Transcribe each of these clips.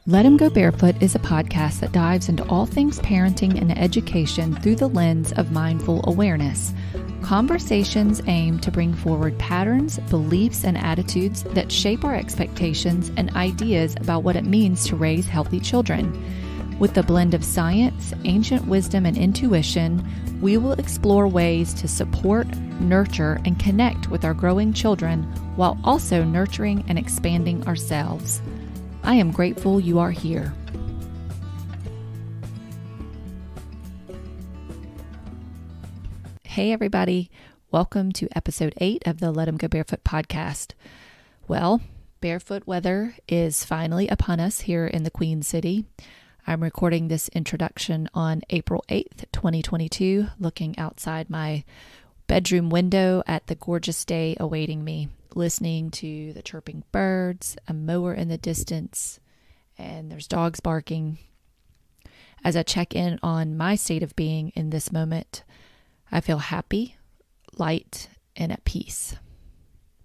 Let 'Em Go Barefoot is a podcast that dives into all things parenting and education through the lens of mindful awareness. Conversations aim to bring forward patterns, beliefs, and attitudes that shape our expectations and ideas about what it means to raise healthy children. With a blend of science, ancient wisdom, and intuition, we will explore ways to support, nurture, and connect with our growing children while also nurturing and expanding ourselves. I am grateful you are here. Hey everybody, welcome to episode 8 of the Let 'Em Go Barefoot podcast. Well, barefoot weather is finally upon us here in the Queen City. I'm recording this introduction on April 8th, 2022, looking outside my bedroom window at the gorgeous day awaiting me, listening to the chirping birds, a mower in the distance, and there's dogs barking. As I check in on my state of being in this moment, I feel happy, light, and at peace.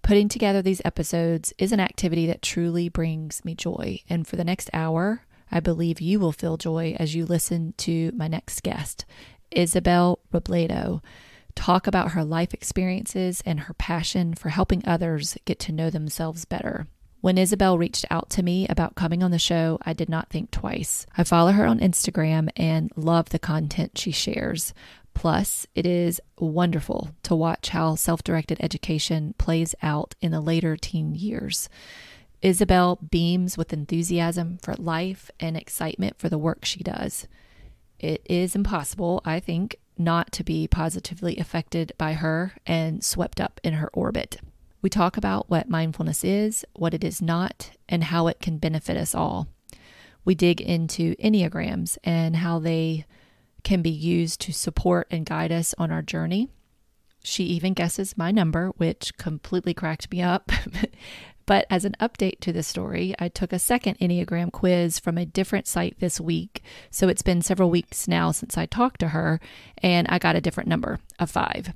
Putting together these episodes is an activity that truly brings me joy, and for the next hour, I believe you will feel joy as you listen to my next guest, Isabelle Robledo, talk about her life experiences and her passion for helping others get to know themselves better. When Isabelle reached out to me about coming on the show, I did not think twice. I follow her on Instagram and love the content she shares. Plus, it is wonderful to watch how self-directed education plays out in the later teen years. Isabelle beams with enthusiasm for life and excitement for the work she does. It is impossible, I think, not to be positively affected by her and swept up in her orbit. We talk about what mindfulness is, what it is not, and how it can benefit us all. We dig into Enneagrams and how they can be used to support and guide us on our journey. She even guesses my number, which completely cracked me up. But as an update to the story, I took a second Enneagram quiz from a different site this week. So it's been several weeks now since I talked to her, and I got a different number, a 5.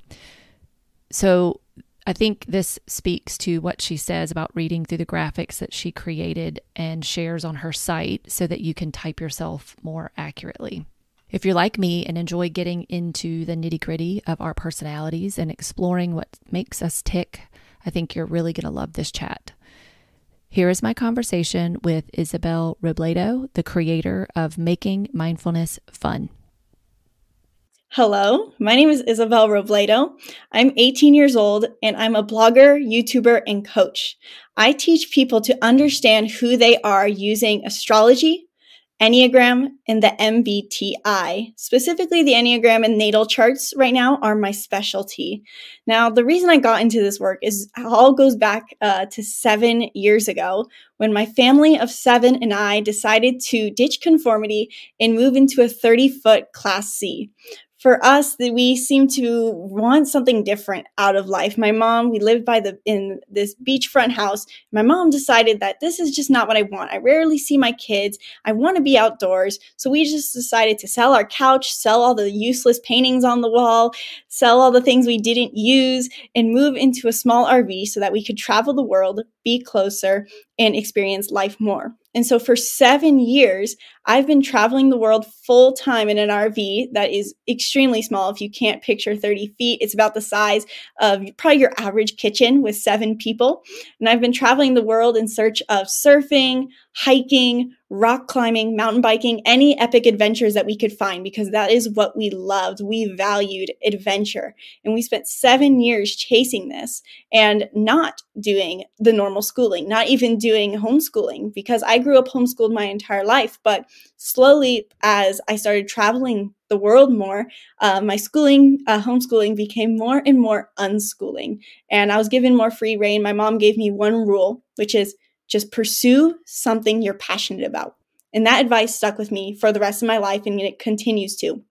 So I think this speaks to what she says about reading through the graphics that she created and shares on her site so that you can type yourself more accurately. If you're like me and enjoy getting into the nitty-gritty of our personalities and exploring what makes us tick, I think you're really going to love this chat. Here is my conversation with Isabelle Robledo, the creator of Making Mindfulness Fun. Hello, my name is Isabelle Robledo. I'm 18 years old and I'm a blogger, YouTuber, and coach. I teach people to understand who they are using astrology, Enneagram, and the MBTI. Specifically, the Enneagram and natal charts right now are my specialty. Now, the reason I got into this work is all goes back to 7 years ago when my family of 7 and I decided to ditch conformity and move into a 30-foot Class C. For us, we seem to want something different out of life. My mom, we lived in this beachfront house. My mom decided that this is just not what I want. I rarely see my kids. I want to be outdoors. So we just decided to sell our couch, sell all the useless paintings on the wall, sell all the things we didn't use, and move into a small RV so that we could travel the world, be closer, and experience life more. And so for 7 years, I've been traveling the world full time in an RV that is extremely small. If you can't picture 30 feet, it's about the size of probably your average kitchen with 7 people. And I've been traveling the world in search of surfing, hiking, rock climbing, mountain biking, any epic adventures that we could find, because that is what we loved. We valued adventure. And we spent 7 years chasing this and not doing the normal schooling, not even doing homeschooling, because I grew up homeschooled my entire life. But slowly, as I started traveling the world more, my homeschooling became more and more unschooling. And I was given more free rein. My mom gave me one rule, which is just pursue something you're passionate about. And that advice stuck with me for the rest of my life, and it continues to.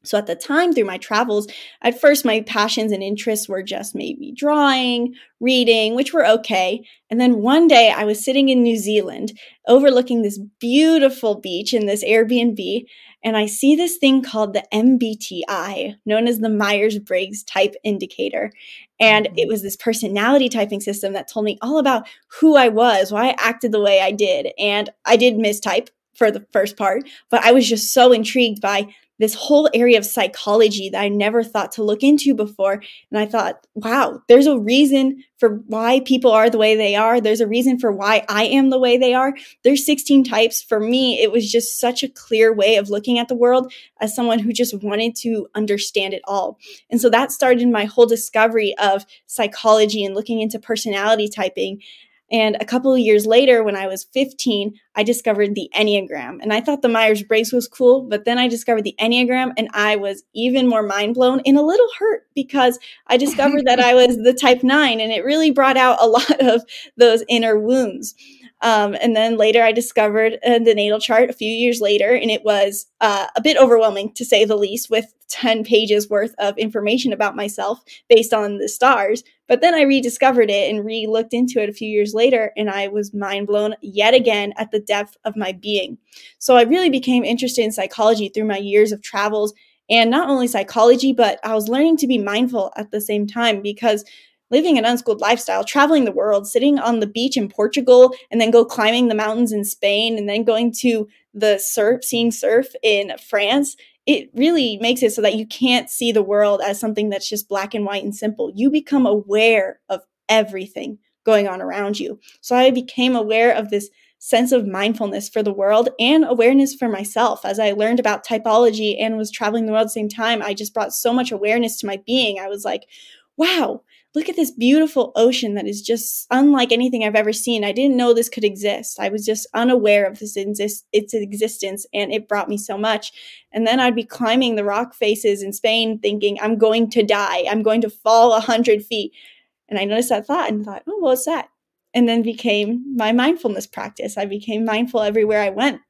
So at the time through my travels, at first my passions and interests were just maybe drawing, reading, which were okay. And then one day I was sitting in New Zealand overlooking this beautiful beach in this Airbnb, and I see this thing called the MBTI, known as the Myers-Briggs Type Indicator. And it was this personality typing system that told me all about who I was, why I acted the way I did. And I did mistype for the first part, but I was just so intrigued by this whole area of psychology that I never thought to look into before. And I thought, wow, there's a reason for why people are the way they are. There's a reason for why I am the way they are. There's 16 types. For me, it was just such a clear way of looking at the world as someone who just wanted to understand it all. And so that started my whole discovery of psychology and looking into personality typing. And a couple of years later, when I was 15, I discovered the Enneagram. And I thought the Myers-Briggs was cool, but then I discovered the Enneagram, and I was even more mind blown and a little hurt because I discovered that I was the type 9, and it really brought out a lot of those inner wounds. And then later I discovered the natal chart a few years later, and it was a bit overwhelming, to say the least, with 10 pages worth of information about myself based on the stars. But then I rediscovered it and re-looked into it a few years later, and I was mind blown yet again at the depth of my being. So I really became interested in psychology through my years of travels, and not only psychology, but I was learning to be mindful at the same time, because living an unschooled lifestyle, traveling the world, sitting on the beach in Portugal, and then go climbing the mountains in Spain, and then going to the surf, seeing surf in France, it really makes it so that you can't see the world as something that's just black and white and simple. You become aware of everything going on around you. So I became aware of this sense of mindfulness for the world and awareness for myself. As I learned about typology and was traveling the world at the same time, I just brought so much awareness to my being. I was like, wow, look at this beautiful ocean that is just unlike anything I've ever seen. I didn't know this could exist. I was just unaware of its existence, and it brought me so much. And then I'd be climbing the rock faces in Spain thinking, I'm going to die. I'm going to fall 100 feet. And I noticed that thought and thought, oh, what's that? And then became my mindfulness practice. I became mindful everywhere I went.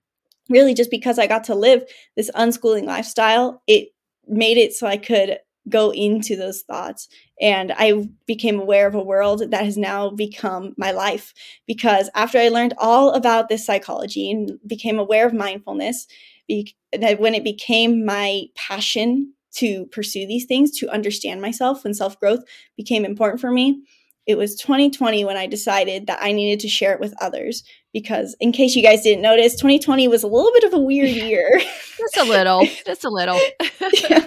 Really, just because I got to live this unschooling lifestyle, it made it so I could go into those thoughts. And I became aware of a world that has now become my life. Because after I learned all about this psychology and became aware of mindfulness, when it became my passion to pursue these things, to understand myself, when self-growth became important for me, it was 2020 when I decided that I needed to share it with others. Because in case you guys didn't notice, 2020 was a little bit of a weird year. Just a little. Yeah.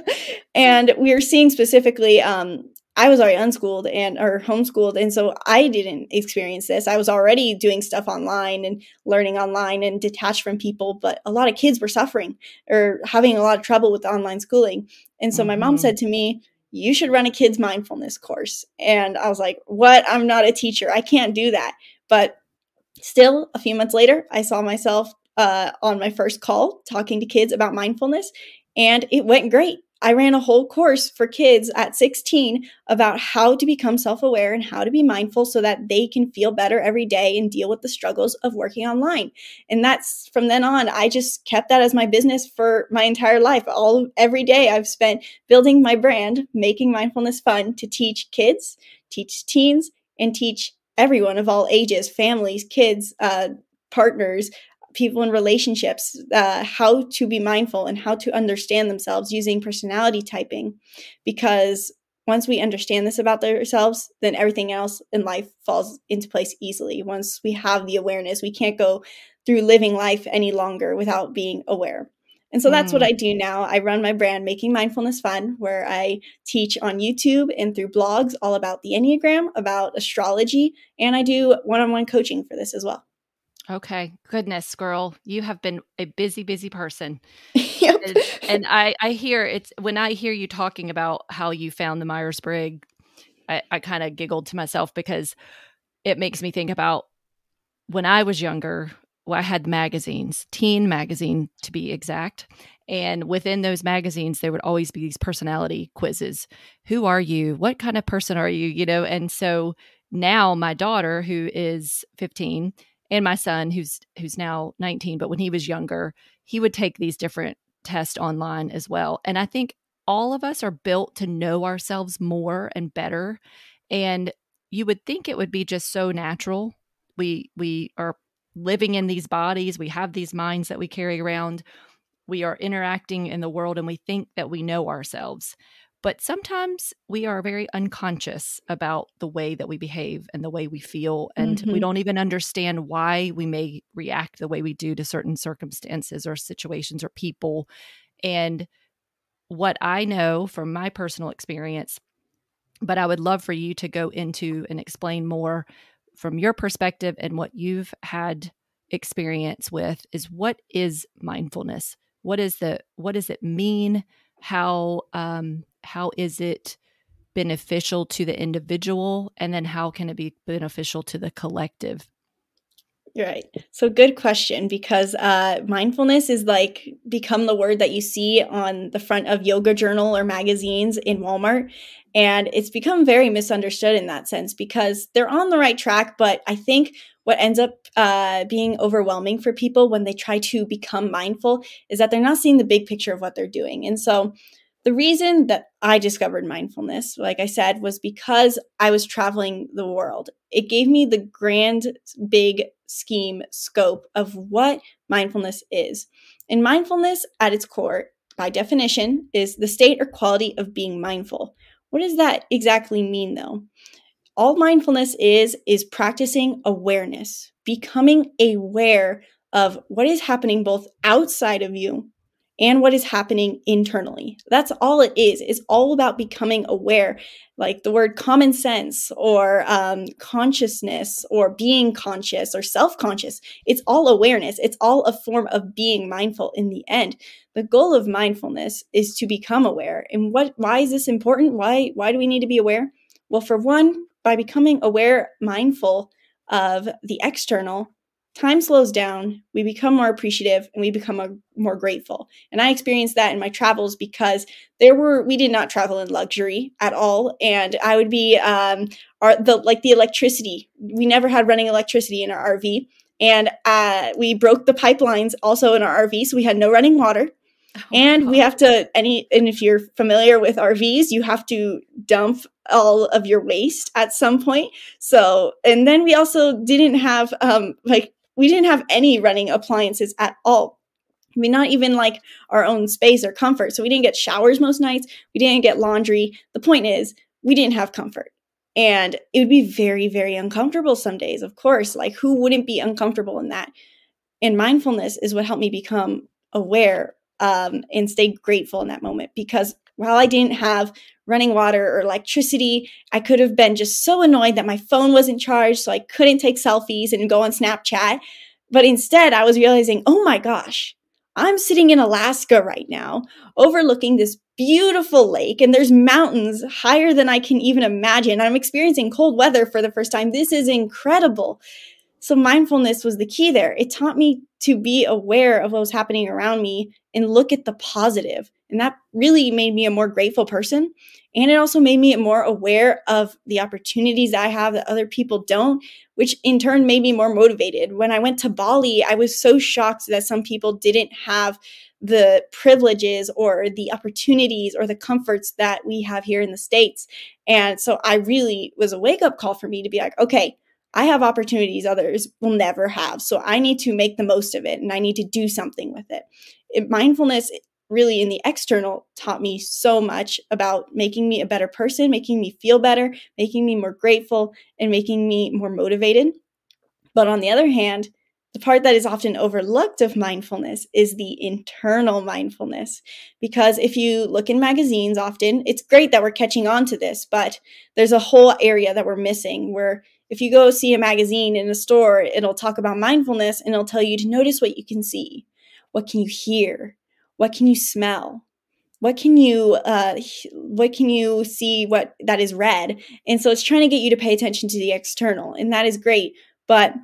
And we were seeing specifically, I was already unschooled or homeschooled. And so I didn't experience this. I was already doing stuff online and learning online and detached from people. But a lot of kids were suffering or having a lot of trouble with online schooling. And so my mom said to me, you should run a kids mindfulness course. And I was like, what? I'm not a teacher. I can't do that. But still, a few months later, I saw myself on my first call talking to kids about mindfulness, and it went great. I ran a whole course for kids at 16 about how to become self-aware and how to be mindful so that they can feel better every day and deal with the struggles of working online. And that's from then on, I just kept that as my business for my entire life. Every day I've spent building my brand, making mindfulness fun to teach kids, teach teens, and teach everyone of all ages, families, kids, partners, people in relationships, how to be mindful and how to understand themselves using personality typing. Because once we understand this about ourselves, then everything else in life falls into place easily. Once we have the awareness, we can't go through living life any longer without being aware. And so that's what I do now. I run my brand, Making Mindfulness Fun, where I teach on YouTube and through blogs all about the Enneagram, about astrology, and I do one-on-one coaching for this as well. Okay. Goodness, girl, you have been a busy, busy person. Yep. And I hear it's when I hear you talking about how you found the Myers-Briggs, I kind of giggled to myself because it makes me think about when I was younger. Well, I had magazines, teen magazine to be exact. And within those magazines, there would always be these personality quizzes. Who are you? What kind of person are you? And so now my daughter, who is 15, and my son, who's now 19, but when he was younger, he would take these different tests online as well. And I think all of us are built to know ourselves more and better. And you would think it would be just so natural. We are living in these bodies. We have these minds that we carry around. We are interacting in the world and we think that we know ourselves. But sometimes we are very unconscious about the way that we behave and the way we feel. And we don't even understand why we may react the way we do to certain circumstances or situations or people. And what I know from my personal experience, but I would love for you to go into and explain more from your perspective and what you've had experience with, is what is mindfulness? What does it mean? How is it beneficial to the individual? And then how can it be beneficial to the collective? Right. So good question, because mindfulness is like become the word that you see on the front of yoga journal or magazines in Walmart. And it's become very misunderstood in that sense because they're on the right track. But I think what ends up being overwhelming for people when they try to become mindful is that they're not seeing the big picture of what they're doing. And so the reason that I discovered mindfulness, like I said, was because I was traveling the world. It gave me the grand, big scheme scope of what mindfulness is. And mindfulness at its core, by definition, is the state or quality of being mindful. What does that exactly mean, though? All mindfulness is practicing awareness, becoming aware of what is happening both outside of you and what is happening internally. That's all it is. It's all about becoming aware, like the word common sense or consciousness or being conscious or self-conscious. It's all awareness. It's all a form of being mindful in the end. The goal of mindfulness is to become aware. And why is this important? Why do we need to be aware? Well, for one, by becoming aware, mindful of the external, time slows down, we become more appreciative, and we become more grateful. And I experienced that in my travels because we did not travel in luxury at all. And I would be, the electricity, we never had running electricity in our RV. And we broke the pipelines also in our RV, so we had no running water. And we have to, and if you're familiar with RVs, you have to dump all of your waste at some point. So, and then we also didn't have, we didn't have any running appliances at all. I mean, not even like our own space or comfort. So we didn't get showers most nights. We didn't get laundry. The point is, we didn't have comfort. And it would be very, very uncomfortable some days, of course. Like, who wouldn't be uncomfortable in that? And mindfulness is what helped me become aware and stay grateful in that moment. Because while I didn't have running water or electricity, I could have been just so annoyed that my phone wasn't charged, so I couldn't take selfies and go on Snapchat. But instead, I was realizing, oh my gosh, I'm sitting in Alaska right now, overlooking this beautiful lake, and there's mountains higher than I can even imagine. I'm experiencing cold weather for the first time. This is incredible. So mindfulness was the key there. It taught me to be aware of what was happening around me and look at the positive. And that really made me a more grateful person. And it also made me more aware of the opportunities I have that other people don't, which in turn made me more motivated. When I went to Bali, I was so shocked that some people didn't have the privileges or the opportunities or the comforts that we have here in the States. And so I really was a wake-up call for me to be like, okay, I have opportunities others will never have. So I need to make the most of it and I need to do something with it. Mindfulness really in the external taught me so much about making me a better person, making me feel better, making me more grateful, and making me more motivated. But on the other hand, the part that is often overlooked of mindfulness is the internal mindfulness. Because if you look in magazines often, it's great that we're catching on to this, but there's a whole area that we're missing where if you go see a magazine in a store, it'll talk about mindfulness and it'll tell you to notice what you can see. What can you hear? What can you smell? What can you see what that is red? And so it's trying to get you to pay attention to the external, and that is great. But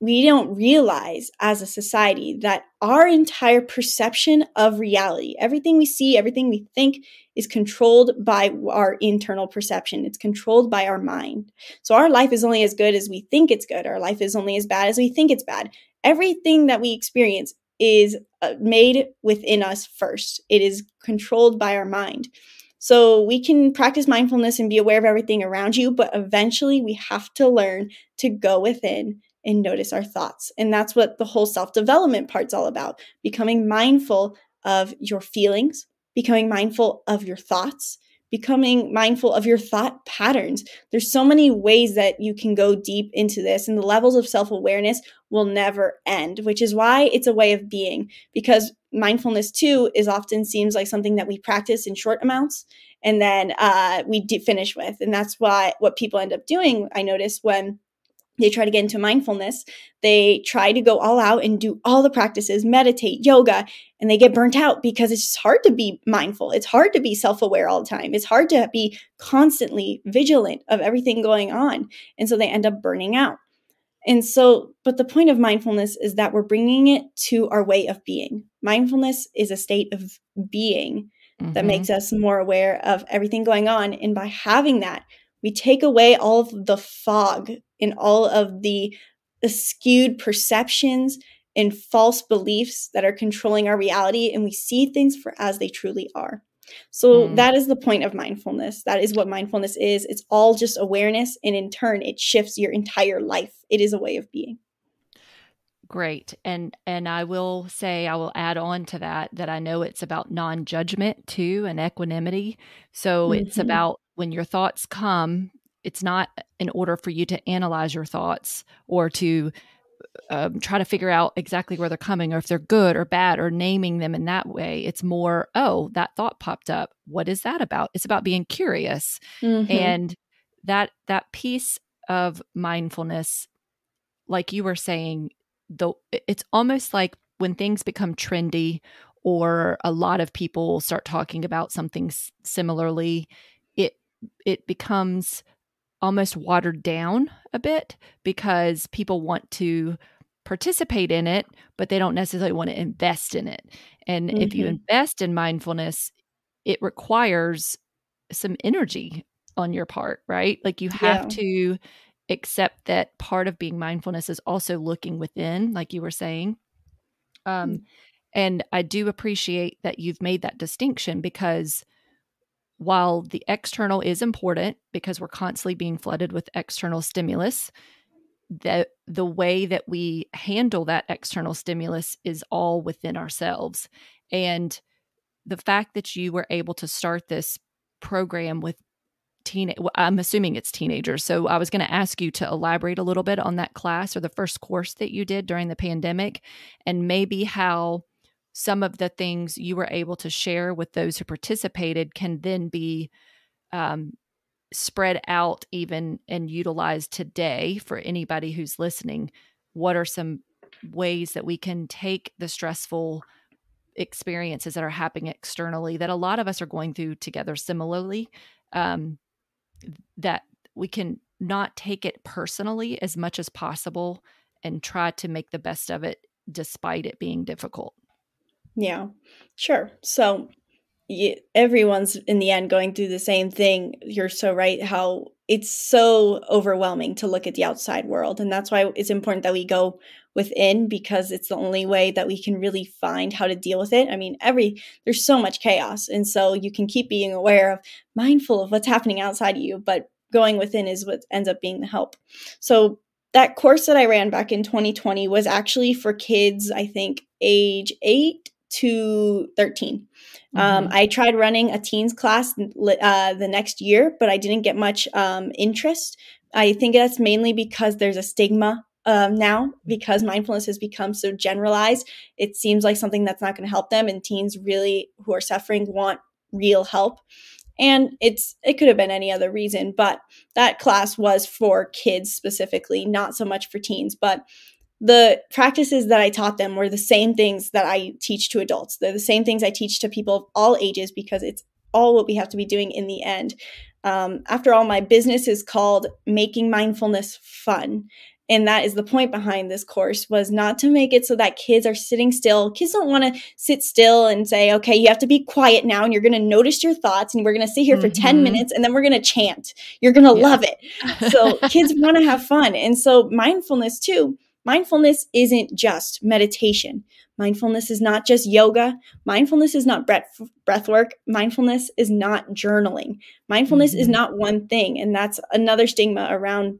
we don't realize as a society that our entire perception of reality, everything we see, everything we think, is controlled by our internal perception. It's controlled by our mind. So our life is only as good as we think it's good. Our life is only as bad as we think it's bad. Everything that we experience is made within us first. It is controlled by our mind. So we can practice mindfulness and be aware of everything around you, but eventually we have to learn to go within and notice our thoughts. And that's what the whole self-development part's all about. Becoming mindful of your feelings, becoming mindful of your thoughts, becoming mindful of your thought patterns. There's so many ways that you can go deep into this, and the levels of self-awareness will never end, which is why it's a way of being, because mindfulness too is often seems like something that we practice in short amounts and then we finish with. And that's why what people end up doing, I notice, when they try to get into mindfulness, they try to go all out and do all the practices, meditate, yoga, and they get burnt out because it's just hard to be mindful. It's hard to be self-aware all the time. It's hard to be constantly vigilant of everything going on. And so they end up burning out. And so, but the point of mindfulness is that we're bringing it to our way of being. Mindfulness is a state of being that makes us more aware of everything going on. And by having that, we take away all of the fog and all of the skewed perceptions and false beliefs that are controlling our reality, and we see things for as they truly are. So that is the point of mindfulness. That is what mindfulness is. It's all just awareness, and in turn, it shifts your entire life. It is a way of being. Great. And I will say, I will add on to that I know it's about non-judgment too, and equanimity. So it's about when your thoughts come, it's not in order for you to analyze your thoughts or to try to figure out exactly where they're coming or if they're good or bad or naming them in that way. It's more, oh, that thought popped up. What is that about? It's about being curious. And that piece of mindfulness, like you were saying, though, it's almost like when things become trendy or a lot of people start talking about something similarly, it becomes almost watered down a bit because people want to participate in it, but they don't necessarily want to invest in it. And if you invest in mindfulness, it requires some energy on your part, right? Like you have to accept that part of being mindfulness is also looking within, like you were saying. And I do appreciate that you've made that distinction, because while the external is important because we're constantly being flooded with external stimulus, the way that we handle that external stimulus is all within ourselves. And the fact that you were able to start this program with I'm assuming it's teenagers. So I was going to ask you to elaborate a little bit on that class or the first course that you did during the pandemic, and maybe how some of the things you were able to share with those who participated can then be spread out even and utilized today for anybody who's listening. What are some ways that we can take the stressful experiences that are happening externally that a lot of us are going through together similarly, that we can not take it personally as much as possible and try to make the best of it despite it being difficult? Yeah, sure. So everyone's in the end going through the same thing. You're so right how it's so overwhelming to look at the outside world. And that's why it's important that we go within, because it's the only way that we can really find how to deal with it. I mean, there's so much chaos. And so you can keep being aware of, mindful of what's happening outside of you, but going within is what ends up being the help. So that course that I ran back in 2020 was actually for kids, I think, age 8 to 13. I tried running a teens class the next year, but I didn't get much interest. I think that's mainly because there's a stigma now, because mindfulness has become so generalized. It seems like something that's not going to help them, and teens really who are suffering want real help. And it could have been any other reason, but that class was for kids specifically, not so much for teens. But the practices that I taught them were the same things that I teach to adults. They're the same things I teach to people of all ages, because it's all what we have to be doing in the end. After all, my business is called Making Mindfulness Fun. And that is the point behind this course, was not to make it so that kids are sitting still. Kids don't want to sit still and say, okay, you have to be quiet now, and you're going to notice your thoughts, and we're going to sit here for 10 minutes, and then we're going to chant. You're going to love it. So kids want to have fun. And so mindfulness too. Mindfulness isn't just meditation. Mindfulness is not just yoga. Mindfulness is not breath work. Mindfulness is not journaling. Mindfulness is not one thing. And that's another stigma around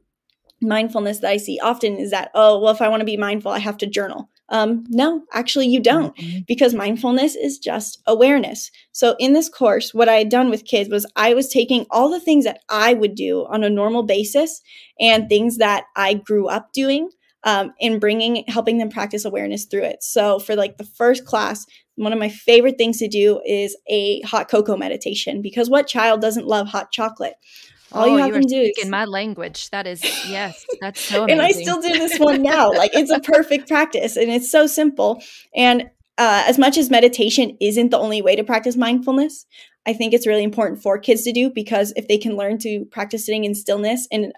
mindfulness that I see often, is that, oh, well, if I want to be mindful, I have to journal. No, actually you don't, because mindfulness is just awareness. So in this course, what I had done with kids was I was taking all the things that I would do on a normal basis and things that I grew up doing, and helping them practice awareness through it. So for like the first class, one of my favorite things to do is a hot cocoa meditation, because what child doesn't love hot chocolate? All you have to do is my language. That is, yes, that's so amazing. And I still do this one now. Like, it's a perfect practice, and it's so simple. And as much as meditation isn't the only way to practice mindfulness, I think it's really important for kids to do, because if they can learn to practice sitting in stillness and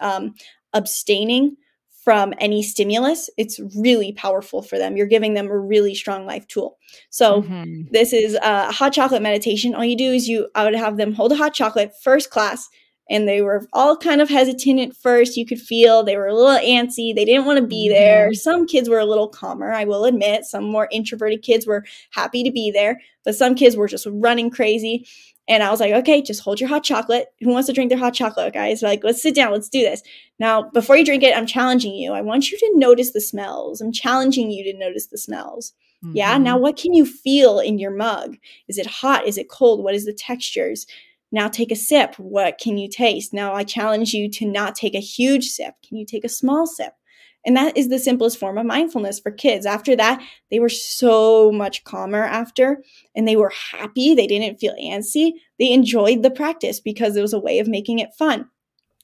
abstaining from any stimulus, it's really powerful for them. You're giving them a really strong life tool. So this is a hot chocolate meditation. All you do is I would have them hold a hot chocolate first class. And they were all kind of hesitant at first. You could feel they were a little antsy. They didn't want to be there. Some kids were a little calmer, I will admit. Some more introverted kids were happy to be there. But some kids were just running crazy. And I was like, okay, just hold your hot chocolate. Who wants to drink their hot chocolate, guys? Like, let's sit down. Let's do this. Now, before you drink it, I'm challenging you. I want you to notice the smells. I'm challenging you to notice the smells. Yeah. Now, what can you feel in your mug? Is it hot? Is it cold? What is the textures? Now take a sip. What can you taste? Now I challenge you to not take a huge sip. Can you take a small sip? And that is the simplest form of mindfulness for kids. After that, they were so much calmer after, and they were happy. They didn't feel antsy. They enjoyed the practice because it was a way of making it fun.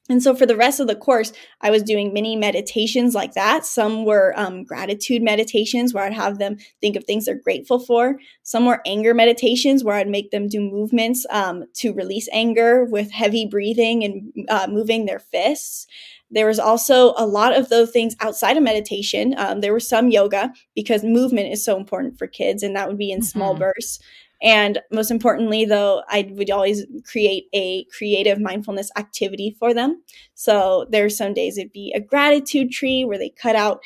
And so for the rest of the course, I was doing mini meditations like that. Some were gratitude meditations where I'd have them think of things they're grateful for. Some were anger meditations where I'd make them do movements to release anger with heavy breathing and moving their fists. There was also a lot of those things outside of meditation. There was some yoga, because movement is so important for kids, and that would be in small bursts. And most importantly, though, I would always create a creative mindfulness activity for them. So there's some days it'd be a gratitude tree where they cut out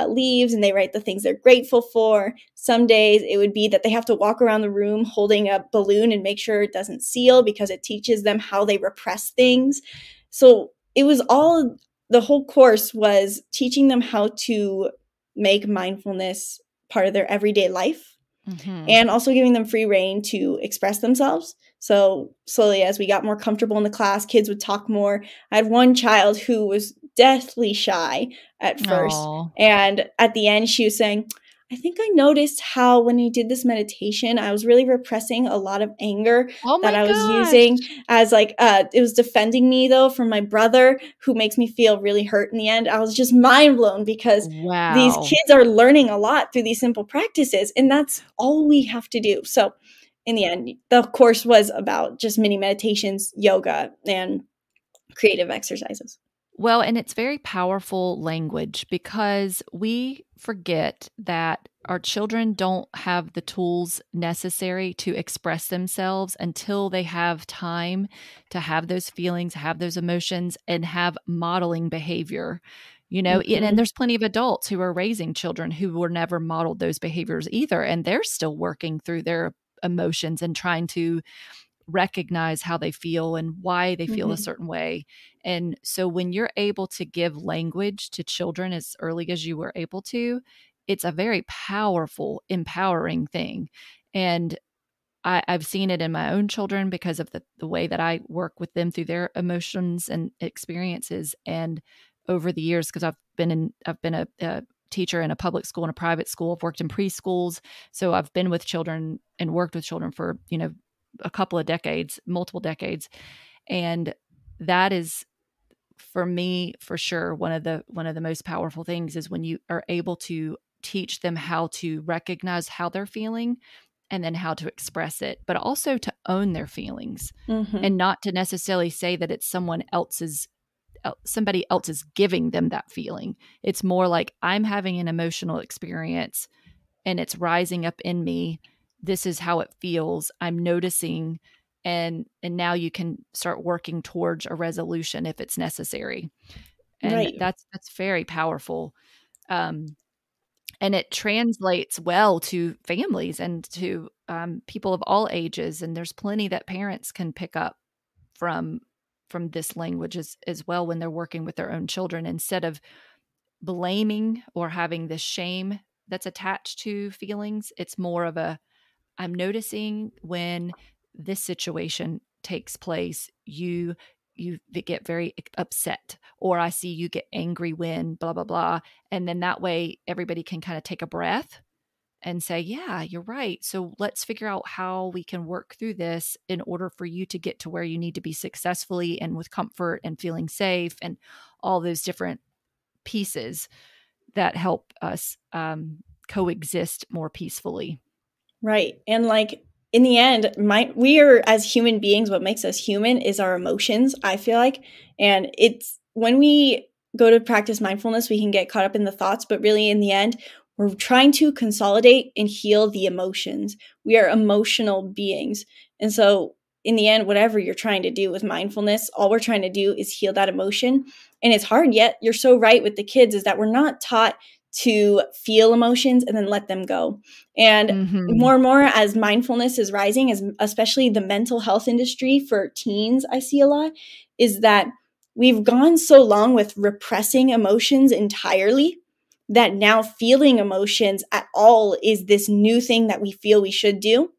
leaves and they write the things they're grateful for. Some days it would be that they have to walk around the room holding a balloon and make sure it doesn't seal, because it teaches them how they repress things. So it was the whole course was teaching them how to make mindfulness part of their everyday life. And also giving them free rein to express themselves. So slowly, as we got more comfortable in the class, kids would talk more. I had one child who was deathly shy at first. And at the end, she was saying, I think I noticed how when you did this meditation, I was really repressing a lot of anger that I was using as it was defending me, though, from my brother, who makes me feel really hurt in the end. I was just mind blown, because these kids are learning a lot through these simple practices, and that's all we have to do. So in the end, the course was about just mini meditations, yoga, and creative exercises. Well, and it's very powerful language, because we forget that our children don't have the tools necessary to express themselves until they have time to have those feelings, have those emotions, and have modeling behavior. And there's plenty of adults who are raising children who were never modeled those behaviors either, and they're still working through their emotions and trying to recognize how they feel and why they feel a certain way. And so when you're able to give language to children as early as you were able to, it's a very powerful, empowering thing. And I've seen it in my own children because of the way that I work with them through their emotions and experiences. And over the years, because I've been a teacher in a public school and a private school. I've worked in preschools. So I've been with children and worked with children for, a couple of decades, multiple decades. And that is, for me, for sure, one of the most powerful things is when you are able to teach them how to recognize how they're feeling and then how to express it, but also to own their feelings and not to necessarily say that it's somebody else is giving them that feeling. It's more like, I'm having an emotional experience and it's rising up in me. This is how it feels. I'm noticing, and now you can start working towards a resolution if it's necessary. And that's very powerful. And it translates well to families and to people of all ages. And there's plenty that parents can pick up from this language as well when they're working with their own children, instead of blaming or having this shame that's attached to feelings. It's more of a, I'm noticing when this situation takes place, you get very upset, or I see you get angry when blah blah blah, and then that way everybody can kind of take a breath and say, yeah, you're right. So let's figure out how we can work through this in order for you to get to where you need to be successfully and with comfort and feeling safe, and all those different pieces that help us coexist more peacefully. Right. And like in the end, we are, as human beings, what makes us human is our emotions, I feel like. And it's when we go to practice mindfulness, we can get caught up in the thoughts, but really in the end, we're trying to consolidate and heal the emotions. We are emotional beings. And so in the end, whatever you're trying to do with mindfulness, all we're trying to do is heal that emotion. And it's hard, yet you're so right with the kids, is that we're not taught to feel emotions and then let them go. And more and more as mindfulness is rising, as especially the mental health industry for teens, I see a lot, is that we've gone so long with repressing emotions entirely that now feeling emotions at all is this new thing that we feel we should do.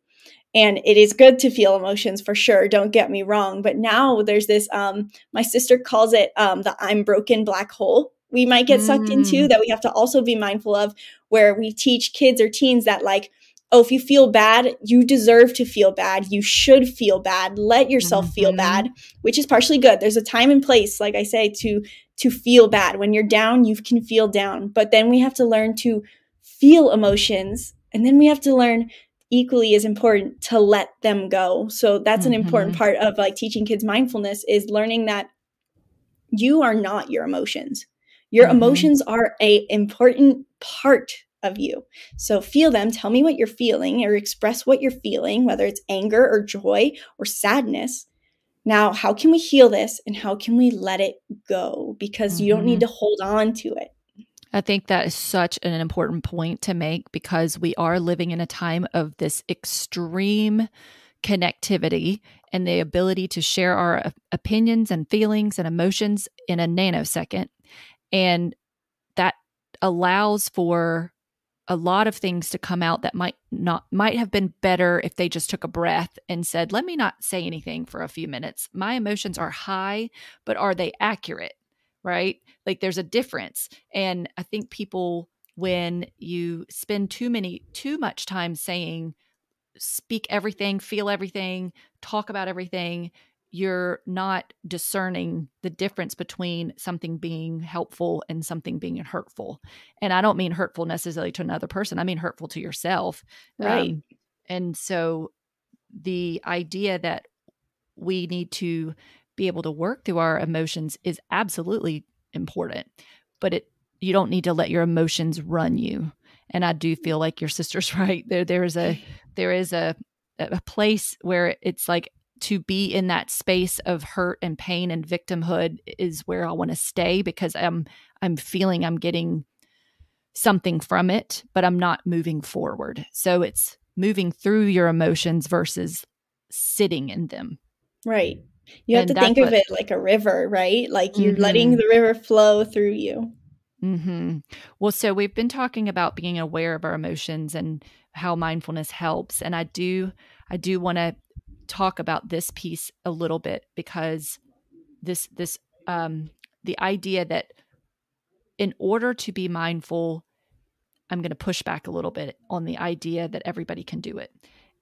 And it is good to feel emotions for sure, don't get me wrong. But now there's this, my sister calls it the I'm broken black hole we might get sucked into, that we have to also be mindful of, where we teach kids or teens that like, oh, if you feel bad, you deserve to feel bad. You should feel bad. Let yourself feel bad, which is partially good. There's a time and place, like I say, to feel bad. When you're down, you can feel down. But then we have to learn to feel emotions. And then we have to learn, equally as important, to let them go. So that's an important part of like teaching kids mindfulness, is learning that you are not your emotions. Your emotions are an important part of you. So feel them, tell me what you're feeling, or express what you're feeling, whether it's anger or joy or sadness. Now, how can we heal this, and how can we let it go? Because you don't need to hold on to it. I think that is such an important point to make, because we are living in a time of this extreme connectivity and the ability to share our opinions and feelings and emotions in a nanosecond. And that allows for a lot of things to come out that might have been better if they just took a breath and said, let me not say anything for a few minutes. My emotions are high, but are they accurate? Right? Like there's a difference. And I think people, when you spend too much time saying, speak everything, feel everything, talk about everything, you're not discerning the difference between something being helpful and something being hurtful. And I don't mean hurtful necessarily to another person. I mean hurtful to yourself. Right. And so the idea that we need to be able to work through our emotions is absolutely important, but you don't need to let your emotions run you. And I do feel like your sister's right. There is a place where it's like, to be in that space of hurt and pain and victimhood is where I want to stay, because I'm feeling I'm getting something from it, but I'm not moving forward. So it's moving through your emotions versus sitting in them. Right. You have to think of it like a river, right? Like you're letting the river flow through you. Well, so we've been talking about being aware of our emotions and how mindfulness helps. And I do want to talk about this piece a little bit, because the idea that in order to be mindful, I'm going to push back a little bit on the idea that everybody can do it.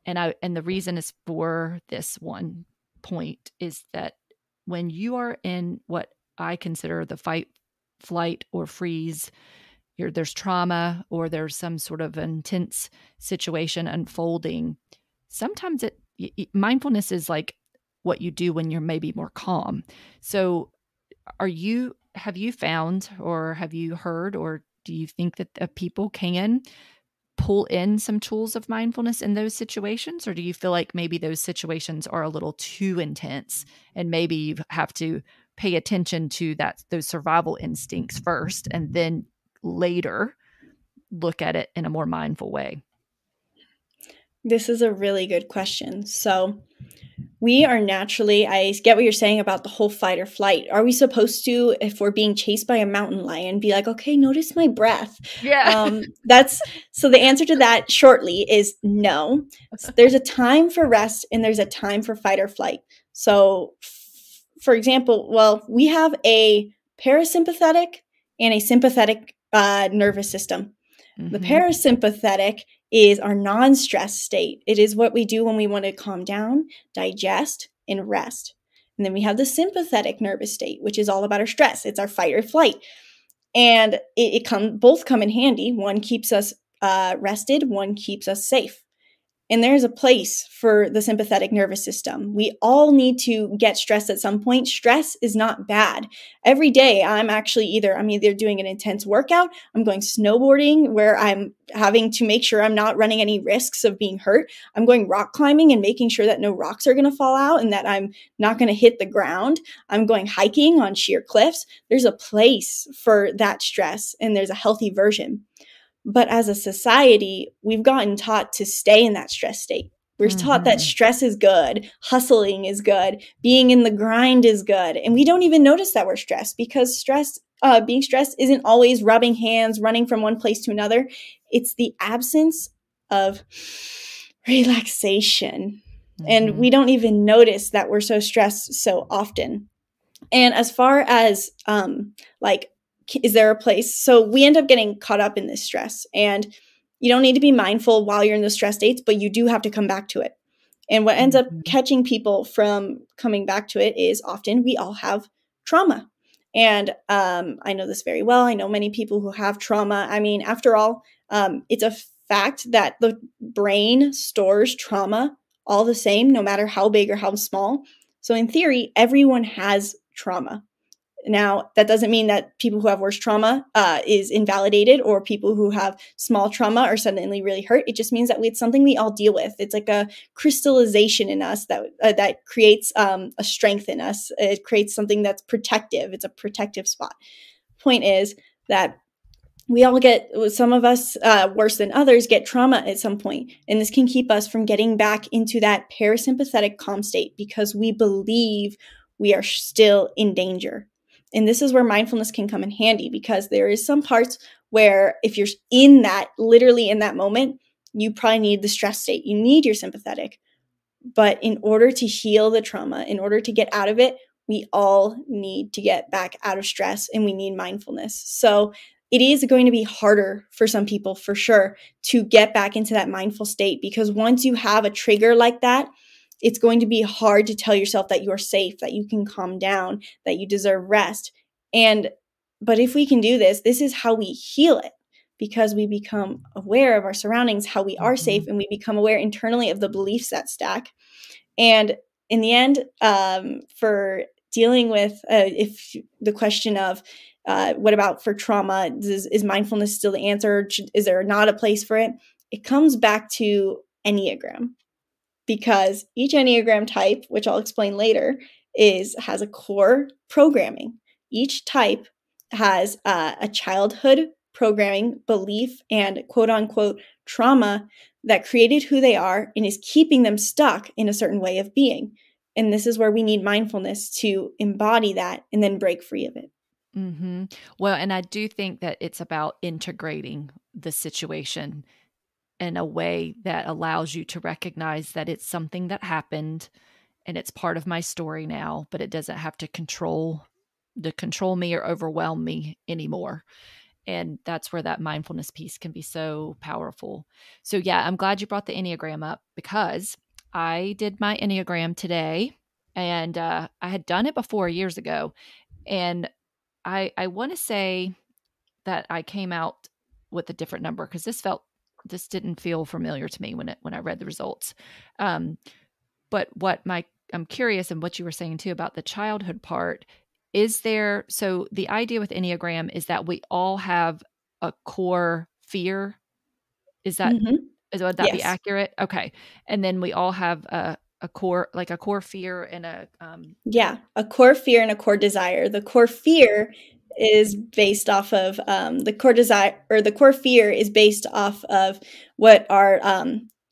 And the reason is for this one point is that when you are in what I consider the fight, flight, or freeze, there's trauma or there's some sort of intense situation unfolding, sometimes mindfulness is like what you do when you're maybe more calm. So have you found, or have you heard, or do you think that people can pull in some tools of mindfulness in those situations? Or do you feel like maybe those situations are a little too intense and maybe you have to pay attention to those survival instincts first, and then later look at it in a more mindful way? This is a really good question. So we are naturally, I get what you're saying about the whole fight or flight. Are we supposed to, if we're being chased by a mountain lion, be like, okay, notice my breath? Yeah. So the answer to that shortly is no. There's a time for rest and there's a time for fight or flight. So for example, we have a parasympathetic and a sympathetic nervous system. The parasympathetic is our non-stress state. It is what we do when we want to calm down, digest, and rest. And then we have the sympathetic nervous state, which is all about our stress. It's our fight or flight. And both come in handy. One keeps us rested, one keeps us safe. And there's a place for the sympathetic nervous system. We all need to get stressed at some point. Stress is not bad. Every day I'm either doing an intense workout, I'm going snowboarding where I'm having to make sure I'm not running any risks of being hurt. I'm going rock climbing and making sure that no rocks are going to fall out and that I'm not going to hit the ground. I'm going hiking on sheer cliffs. There's a place for that stress and there's a healthy version. But as a society, we've gotten taught to stay in that stress state. We're taught that stress is good, hustling is good, being in the grind is good. And we don't even notice that we're stressed because being stressed isn't always rubbing hands, running from one place to another. It's the absence of relaxation. And we don't even notice that we're so stressed so often. And as far as is there a place? So we end up getting caught up in this stress, and you don't need to be mindful while you're in the stress states, but you do have to come back to it. And what ends up catching people from coming back to it is often we all have trauma. And I know this very well. I know many people who have trauma. I mean, after all, it's a fact that the brain stores trauma all the same, no matter how big or how small. So in theory, everyone has trauma. Now, that doesn't mean that people who have worse trauma is invalidated or people who have small trauma are suddenly really hurt. It just means that it's something we all deal with. It's like a crystallization in us that creates a strength in us. It creates something that's protective. It's a protective spot. Point is that we all some of us worse than others get trauma at some point. And this can keep us from getting back into that parasympathetic calm state because we believe we are still in danger. And this is where mindfulness can come in handy because there is some parts where if you're literally in that moment, you probably need the stress state. You need your sympathetic. But in order to heal the trauma, in order to get out of it, we all need to get back out of stress and we need mindfulness. So it is going to be harder for some people, for sure, to get back into that mindful state because once you have a trigger like that, it's going to be hard to tell yourself that you're safe, that you can calm down, that you deserve rest. But if we can do this is how we heal it because we become aware of our surroundings, how we are safe, and we become aware internally of the belief set stack. And in the end, for dealing with if the question of what about for trauma, is mindfulness still the answer? Is there not a place for it? It comes back to Enneagram. Because each Enneagram type, which I'll explain later, has a core programming. Each type has a childhood programming belief and quote unquote trauma that created who they are and is keeping them stuck in a certain way of being. And this is where we need mindfulness to embody that and then break free of it. Well, and I do think that it's about integrating the situation in a way that allows you to recognize that it's something that happened and it's part of my story now, but it doesn't have to control me or overwhelm me anymore. And that's where that mindfulness piece can be so powerful. So yeah, I'm glad you brought the Enneagram up because I did my Enneagram today and I had done it before years ago. And I want to say that I came out with a different number because this didn't feel familiar to me when I read the results. But I'm curious and what you were saying too about the childhood part, so the idea with Enneagram is that we all have a core fear. Would that Yes. be accurate? Okay. And then we all have a core fear and a core fear and a core desire. The core fear is based off of the core desire, or the core fear is based off of what our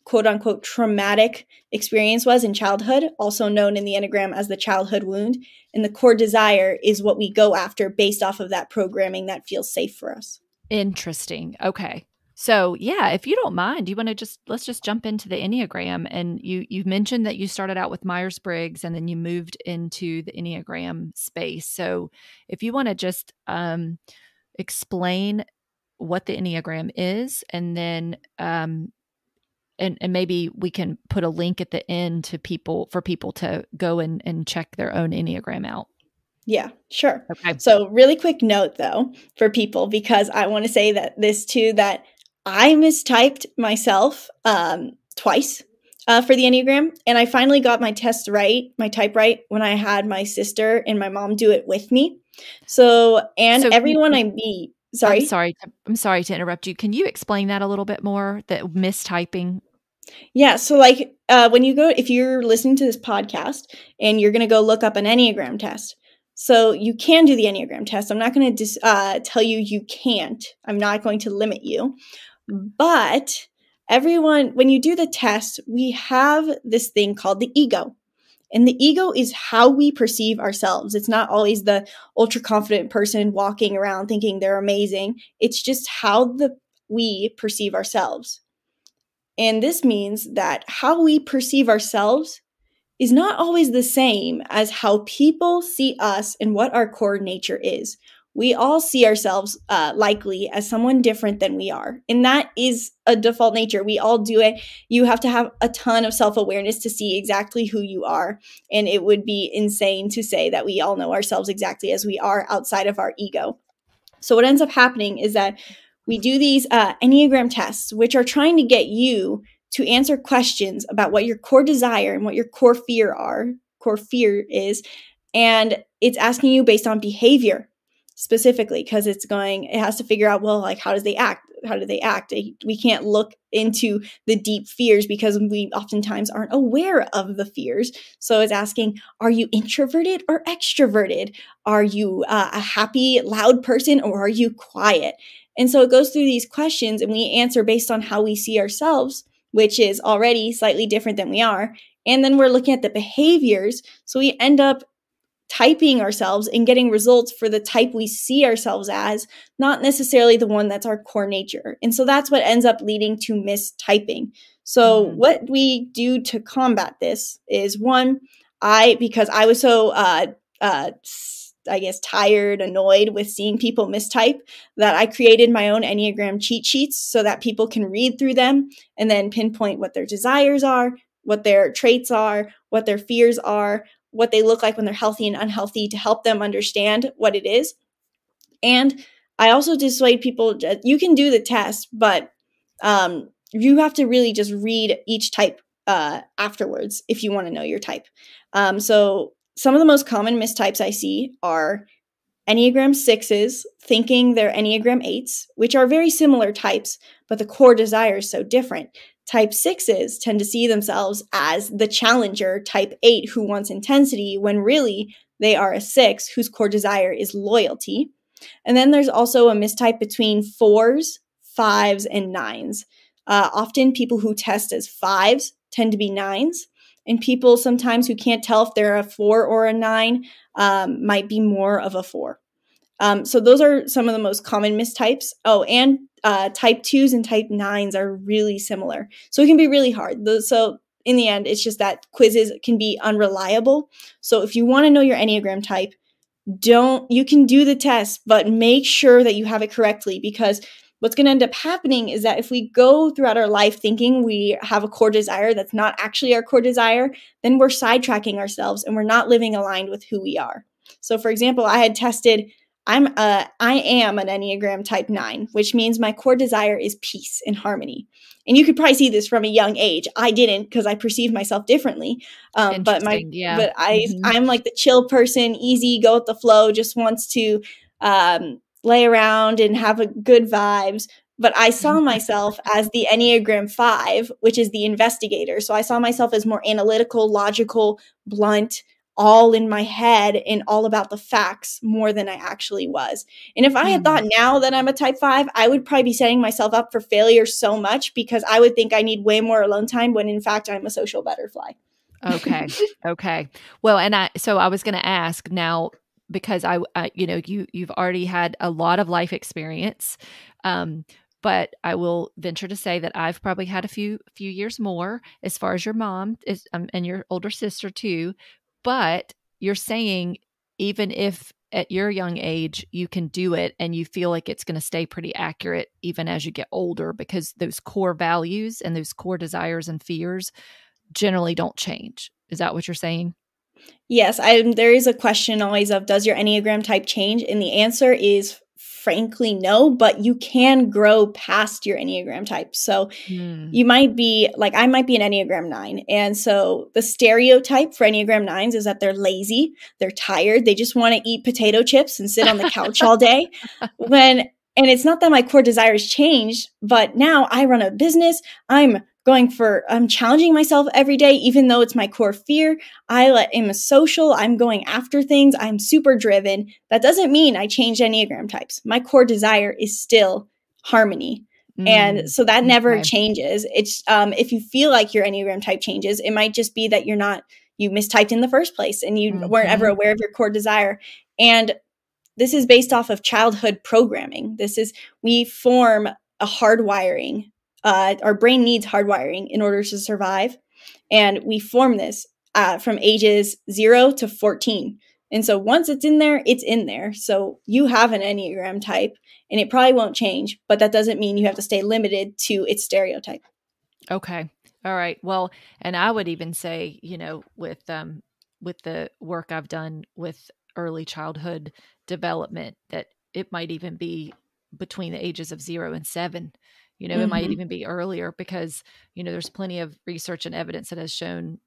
quote unquote traumatic experience was in childhood, also known in the Enneagram as the childhood wound. And the core desire is what we go after based off of that programming that feels safe for us. Interesting. Okay. So yeah, if you don't mind, you want to let's just jump into the Enneagram. And you mentioned that you started out with Myers-Briggs and then you moved into the Enneagram space. So if you want to just explain what the Enneagram is, and then and maybe we can put a link at the end to people to go and check their own Enneagram out. Yeah, sure. Okay. So really quick note though for people, because I want to say that this too, that I mistyped myself twice for the Enneagram. And I finally got my test right, my type right, when I had my sister and my mom do it with me. So everyone I meet, sorry. I'm sorry to interrupt you. Can you explain that a little bit more, that mistyping? Yeah. So like if you're listening to this podcast and you're going to go look up an Enneagram test, so you can do the Enneagram test. I'm not going to tell you can't. I'm not going to limit you. But when you do the test, we have this thing called the ego. And the ego is how we perceive ourselves. It's not always the ultra confident person walking around thinking they're amazing. It's just how we perceive ourselves. And this means that how we perceive ourselves is not always the same as how people see us and what our core nature is. We all see ourselves likely as someone different than we are. And that is a default nature. We all do it. You have to have a ton of self-awareness to see exactly who you are. And it would be insane to say that we all know ourselves exactly as we are outside of our ego. So what ends up happening is that we do these Enneagram tests, which are trying to get you to answer questions about what your core desire and what your core fear is. And it's asking you based on behavior specifically, because it has to figure out, well, like, how do they act? We can't look into the deep fears because we oftentimes aren't aware of the fears. So it's asking, are you introverted or extroverted? Are you a happy, loud person, or are you quiet? And so it goes through these questions and we answer based on how we see ourselves, which is already slightly different than we are. And then we're looking at the behaviors. So we end up typing ourselves and getting results for the type we see ourselves as, not necessarily the one that's our core nature. And so that's what ends up leading to mistyping. So what we do to combat this is, one, because I was so I guess tired, annoyed with seeing people mistype, that I created my own Enneagram cheat sheets so that people can read through them and then pinpoint what their desires are, what their traits are, what their fears are, what they look like when they're healthy and unhealthy, to help them understand what it is. And I also dissuade people, you can do the test, but you have to really just read each type afterwards if you want to know your type. So some of the most common mistypes I see are Enneagram 6s thinking they're Enneagram 8s, which are very similar types, but the core desire is so different. Type 6s tend to see themselves as the challenger, type 8, who wants intensity, when really they are a 6 whose core desire is loyalty. And then there's also a mistype between 4s, 5s, and 9s. Often people who test as 5s tend to be 9s. And people sometimes who can't tell if they're a 4 or a 9 might be more of a 4. So those are some of the most common mistypes. Oh, and type 2s and type 9s are really similar. So it can be really hard. So in the end, it's just that quizzes can be unreliable. So if you want to know your Enneagram type, you can do the test, but make sure that you have it correctly, because what's going to end up happening is that if we go throughout our life thinking we have a core desire that's not actually our core desire, then we're sidetracking ourselves and we're not living aligned with who we are. So for example, I had tested, I am an Enneagram type 9, which means my core desire is peace and harmony. And you could probably see this from a young age. I didn't, because I perceive myself differently. I'm like the chill person, easy, go with the flow, just wants to lay around and have a good vibes. But I saw myself as the Enneagram 5, which is the investigator. So I saw myself as more analytical, logical, blunt, all in my head and all about the facts more than I actually was. And if I had thought now that I'm a type 5, I would probably be setting myself up for failure so much, because I would think I need way more alone time when in fact I'm a social butterfly. Okay. Okay. Well, and I was going to ask now, because you've already had a lot of life experience. But I will venture to say that I've probably had a few years more as far as your mom is, and your older sister too. But you're saying even if at your young age you can do it and you feel like it's going to stay pretty accurate even as you get older, because those core values and those core desires and fears generally don't change. Is that what you're saying? Yes, there is a question always of, does your Enneagram type change? And the answer is frankly no, but you can grow past your Enneagram type. So you might be like, I might be an Enneagram 9. And so the stereotype for Enneagram 9s is that they're lazy, they're tired, they just want to eat potato chips and sit on the couch all day. And it's not that my core desires changed, but now I run a business. I'm challenging myself every day, even though it's my core fear. I am a social. I'm going after things. I'm super driven. That doesn't mean I changed Enneagram types. My core desire is still harmony. And so that never changes. It's if you feel like your Enneagram type changes, it might just be that you mistyped in the first place and you weren't ever aware of your core desire. And this is based off of childhood programming. We form a hardwiring. Our brain needs hardwiring in order to survive. And we form this from ages 0 to 14. And so once it's in there, it's in there. So you have an Enneagram type and it probably won't change, but that doesn't mean you have to stay limited to its stereotype. Okay. All right. Well, and I would even say, with the work I've done with early childhood development, that it might even be between the ages of 0 and 7. It might even be earlier, because, there's plenty of research and evidence that has shown,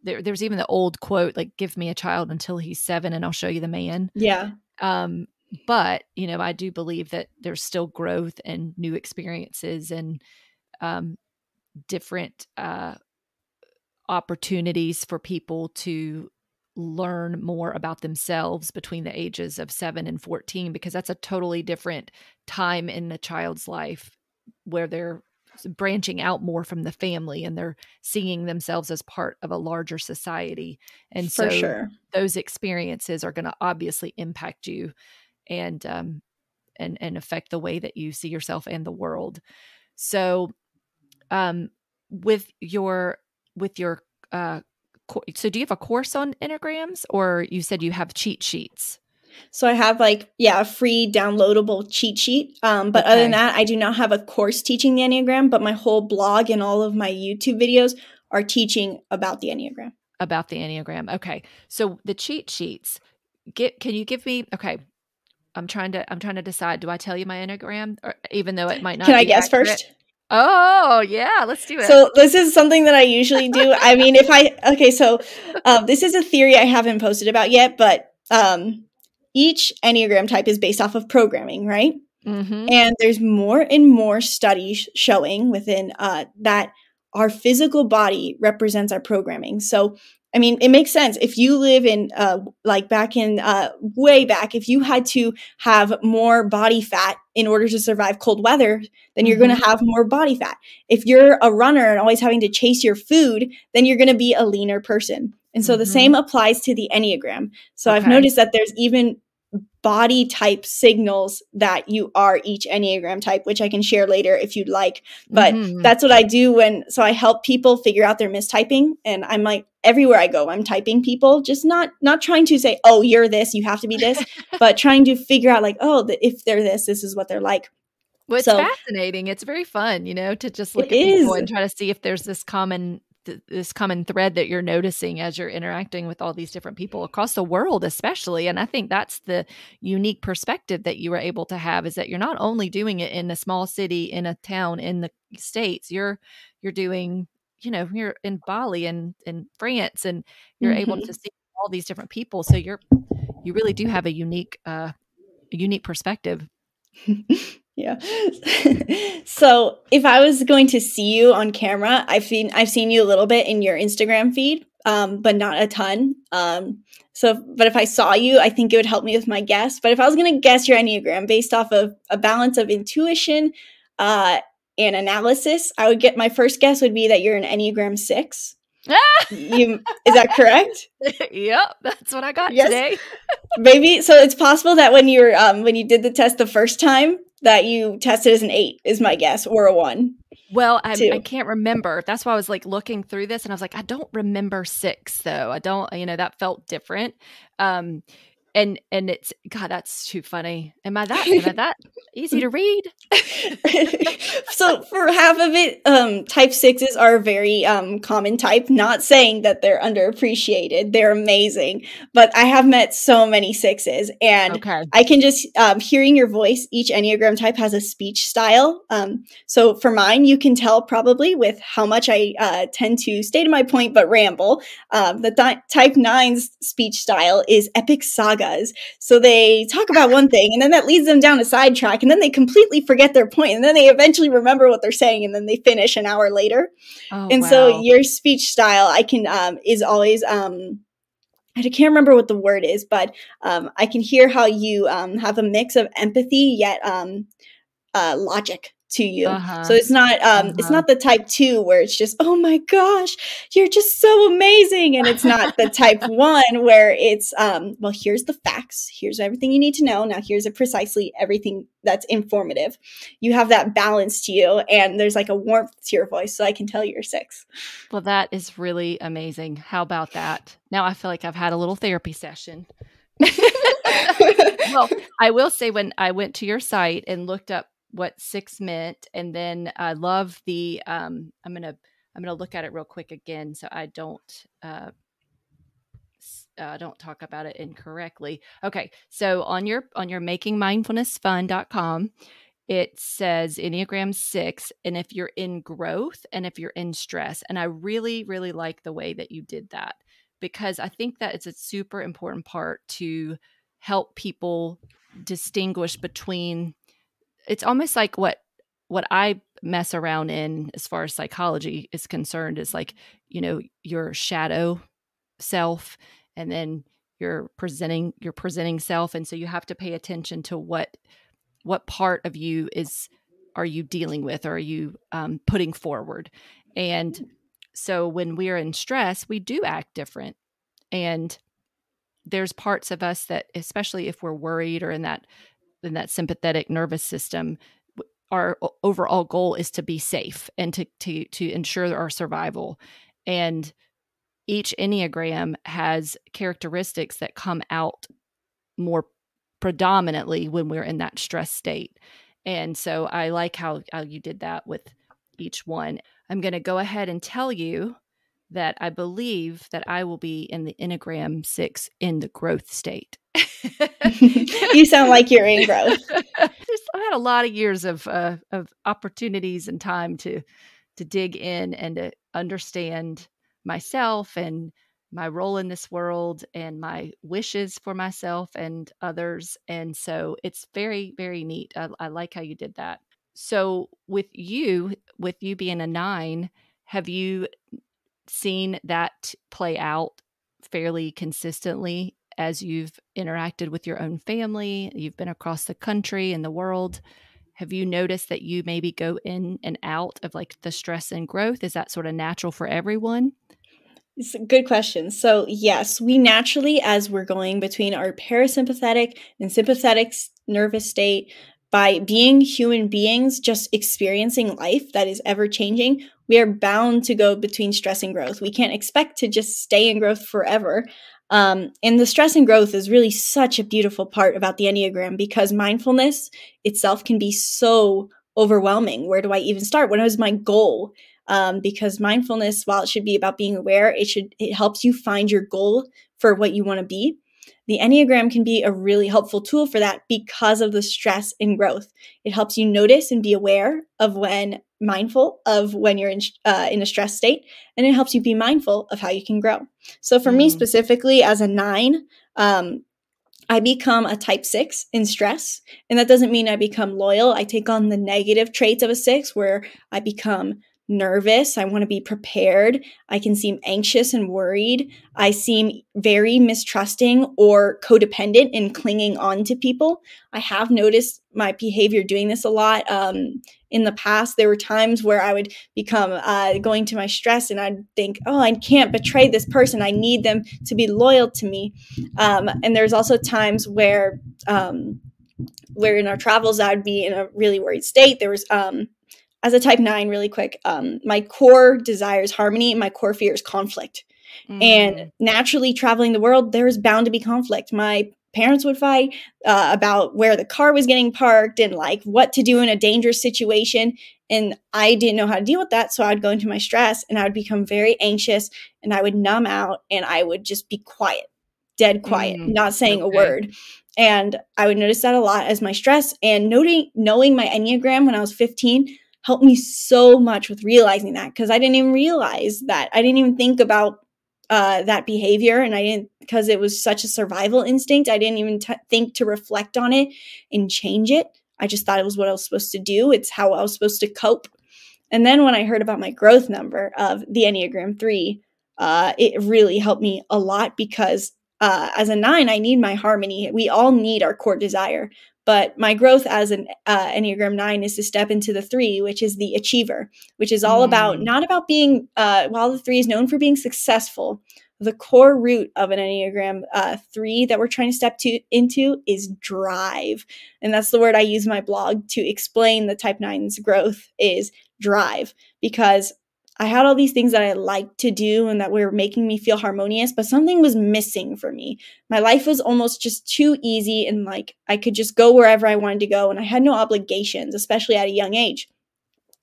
there's even the old quote, like, give me a child until he's 7 and I'll show you the man. Yeah. But, I do believe that there's still growth and new experiences and different opportunities for people to learn more about themselves between the ages of 7 and 14, because that's a totally different time in a child's life where they're branching out more from the family and they're seeing themselves as part of a larger society. And for sure, those experiences are going to obviously impact you and affect the way that you see yourself and the world. So, with your so do you have a course on Enneagrams, or you said you have cheat sheets? So I have a free downloadable cheat sheet. But other than that, I do not have a course teaching the Enneagram, but my whole blog and all of my YouTube videos are teaching about the Enneagram. About the Enneagram. Okay. So the cheat sheets, can you give me, okay. I'm trying to decide, do I tell you my Enneagram, or even though it might not be Can I guess accurate? first? Oh, yeah, let's do it. So this is something that I usually do. I mean, this is a theory I haven't posted about yet, but each Enneagram type is based off of programming, right? Mm-hmm. And there's more and more studies showing within that our physical body represents our programming. So, I mean, it makes sense. If you live in way back, if you had to have more body fat in order to survive cold weather, then you're going to have more body fat. If you're a runner and always having to chase your food, then you're going to be a leaner person. And so the same applies to the Enneagram. So I've noticed that there's even body type signals that you are each Enneagram type, which I can share later if you'd like. But that's what I do so I help people figure out their mistyping. And I'm like, everywhere I go, I'm typing people, just not trying to say, oh, you're this, you have to be this, but trying to figure out if they're this is what they're like. Well, it's fascinating. It's very fun, to just look at people and try to see if there's this common thread that you're noticing as you're interacting with all these different people across the world, especially. And I think that's the unique perspective that you were able to have, is that you're not only doing it in a small city, in a town, in the States, you're doing, you're in Bali and in France, and you're able to see all these different people. So you really do have a unique perspective. Yeah. So if I was going to see you on camera, I've seen you a little bit in your Instagram feed. but not a ton. But if I saw you, I think it would help me with my guess. But if I was going to guess your Enneagram based off of a balance of intuition and analysis, my first guess would be that you're an Enneagram 6. Is that correct? Yep, that's what I got Yes. today. Maybe. So it's possible that when you did the test the first time, that you tested as an 8 is my guess, or a 1. Well, I can't remember. That's why I was like looking through this and I was like, I don't remember 6 though. I don't, that felt different. And it's, God, that's too funny. Am I that easy to read? So for half of it, type 6s are a very common type. Not saying that they're underappreciated. They're amazing. But I have met so many 6s. And I can just, hearing your voice, each Enneagram type has a speech style. So for mine, you can tell probably with how much I tend to stay to my point but ramble. The type 9's speech style is epic sagas. So they talk about one thing and then that leads them down a sidetrack and then they completely forget their point and then they eventually remember what they're saying and then they finish an hour later. So your speech style is always I can't remember what the word is, but I can hear how you have a mix of empathy yet logic to you. So it's not the type 2 where it's just, oh my gosh, you're just so amazing. And it's not the type 1 where it's, well, here's the facts. Here's everything you need to know. Now here's precisely everything that's informative. You have that balance to you and there's like a warmth to your voice. So I can tell you're 6. Well, that is really amazing. How about that? Now I feel like I've had a little therapy session. Well, I will say when I went to your site and looked up what 6 meant, and then I love the I'm gonna look at it real quick again so I don't talk about it incorrectly. Okay, so on your makingmindfulnessfun.com it says Enneagram 6, and if you're in growth and if you're in stress, and I really really like the way that you did that because I think that it's a super important part to help people distinguish between. It's almost like what I mess around in as far as psychology is concerned is like, your shadow self and then your presenting self. And so you have to pay attention to what part of you are you dealing with or are you putting forward. And so when we are in stress, we do act different. And there's parts of us that, especially if we're worried or in that sympathetic nervous system, our overall goal is to be safe and to ensure our survival. And each Enneagram has characteristics that come out more predominantly when we're in that stress state. And so I like how you did that with each one. I'm going to go ahead and tell you that I believe that I will be in the Enneagram 6 in the growth state. You sound like you're in growth. I had a lot of years of opportunities and time to dig in and to understand myself and my role in this world and my wishes for myself and others. And so it's very, very neat. I like how you did that. So with you being a 9, have you seen that play out fairly consistently as you've interacted with your own family? You've been across the country and the world. Have you noticed that you maybe go in and out of like the stress and growth? Is that sort of natural for everyone? It's a good question. So yes, we naturally, as we're going between our parasympathetic and sympathetic nervous state, by being human beings, just experiencing life that is ever changing, we are bound to go between stress and growth. We can't expect to just stay in growth forever. And the stress and growth is really such a beautiful part about the Enneagram because mindfulness itself can be so overwhelming. Where do I even start? What is my goal? Because mindfulness, while it should be about being aware, it helps you find your goal for what you want to be. The Enneagram can be a really helpful tool for that because of the stress and growth. It helps you notice and be aware of mindful of when you're in a stress state, and it helps you be mindful of how you can grow. So for me specifically as a 9, I become a type 6 in stress, and that doesn't mean I become loyal. I take on the negative traits of a 6 where I become nervous. I want to be prepared. I can seem anxious and worried. I seem very mistrusting or codependent in clinging on to people. I have noticed my behavior doing this a lot. In the past, there were times where I would become going to my stress and I'd think, oh, I can't betray this person. I need them to be loyal to me. And there's also times where in our travels, I would be in a really worried state. There was, as a type 9, really quick, my core desire is harmony and my core fear is conflict. And naturally traveling the world, there was bound to be conflict. My parents would fight about where the car was getting parked and like what to do in a dangerous situation. And I didn't know how to deal with that. So I'd go into my stress and I would become very anxious and I would numb out and I would just be quiet, dead quiet, not saying a word. And I would notice that a lot as my stress, and knowing my Enneagram when I was 15 helped me so much with realizing that, because I didn't even realize that. I didn't even think about that behavior, and I didn't, because it was such a survival instinct. I didn't even think to reflect on it and change it. I just thought it was what I was supposed to do. It's how I was supposed to cope. And then when I heard about my growth number of the Enneagram 3, it really helped me a lot, because as a 9, I need my harmony. We all need our core desire. But my growth as an Enneagram 9 is to step into the 3, which is the achiever, which is all about, not about being, while the 3 is known for being successful, the core root of an Enneagram 3 that we're trying to step into is drive. And that's the word I use in my blog to explain the type 9's growth, is drive, because I had all these things that I liked to do and that were making me feel harmonious, but something was missing for me. My life was almost just too easy, and like I could just go wherever I wanted to go, and I had no obligations, especially at a young age.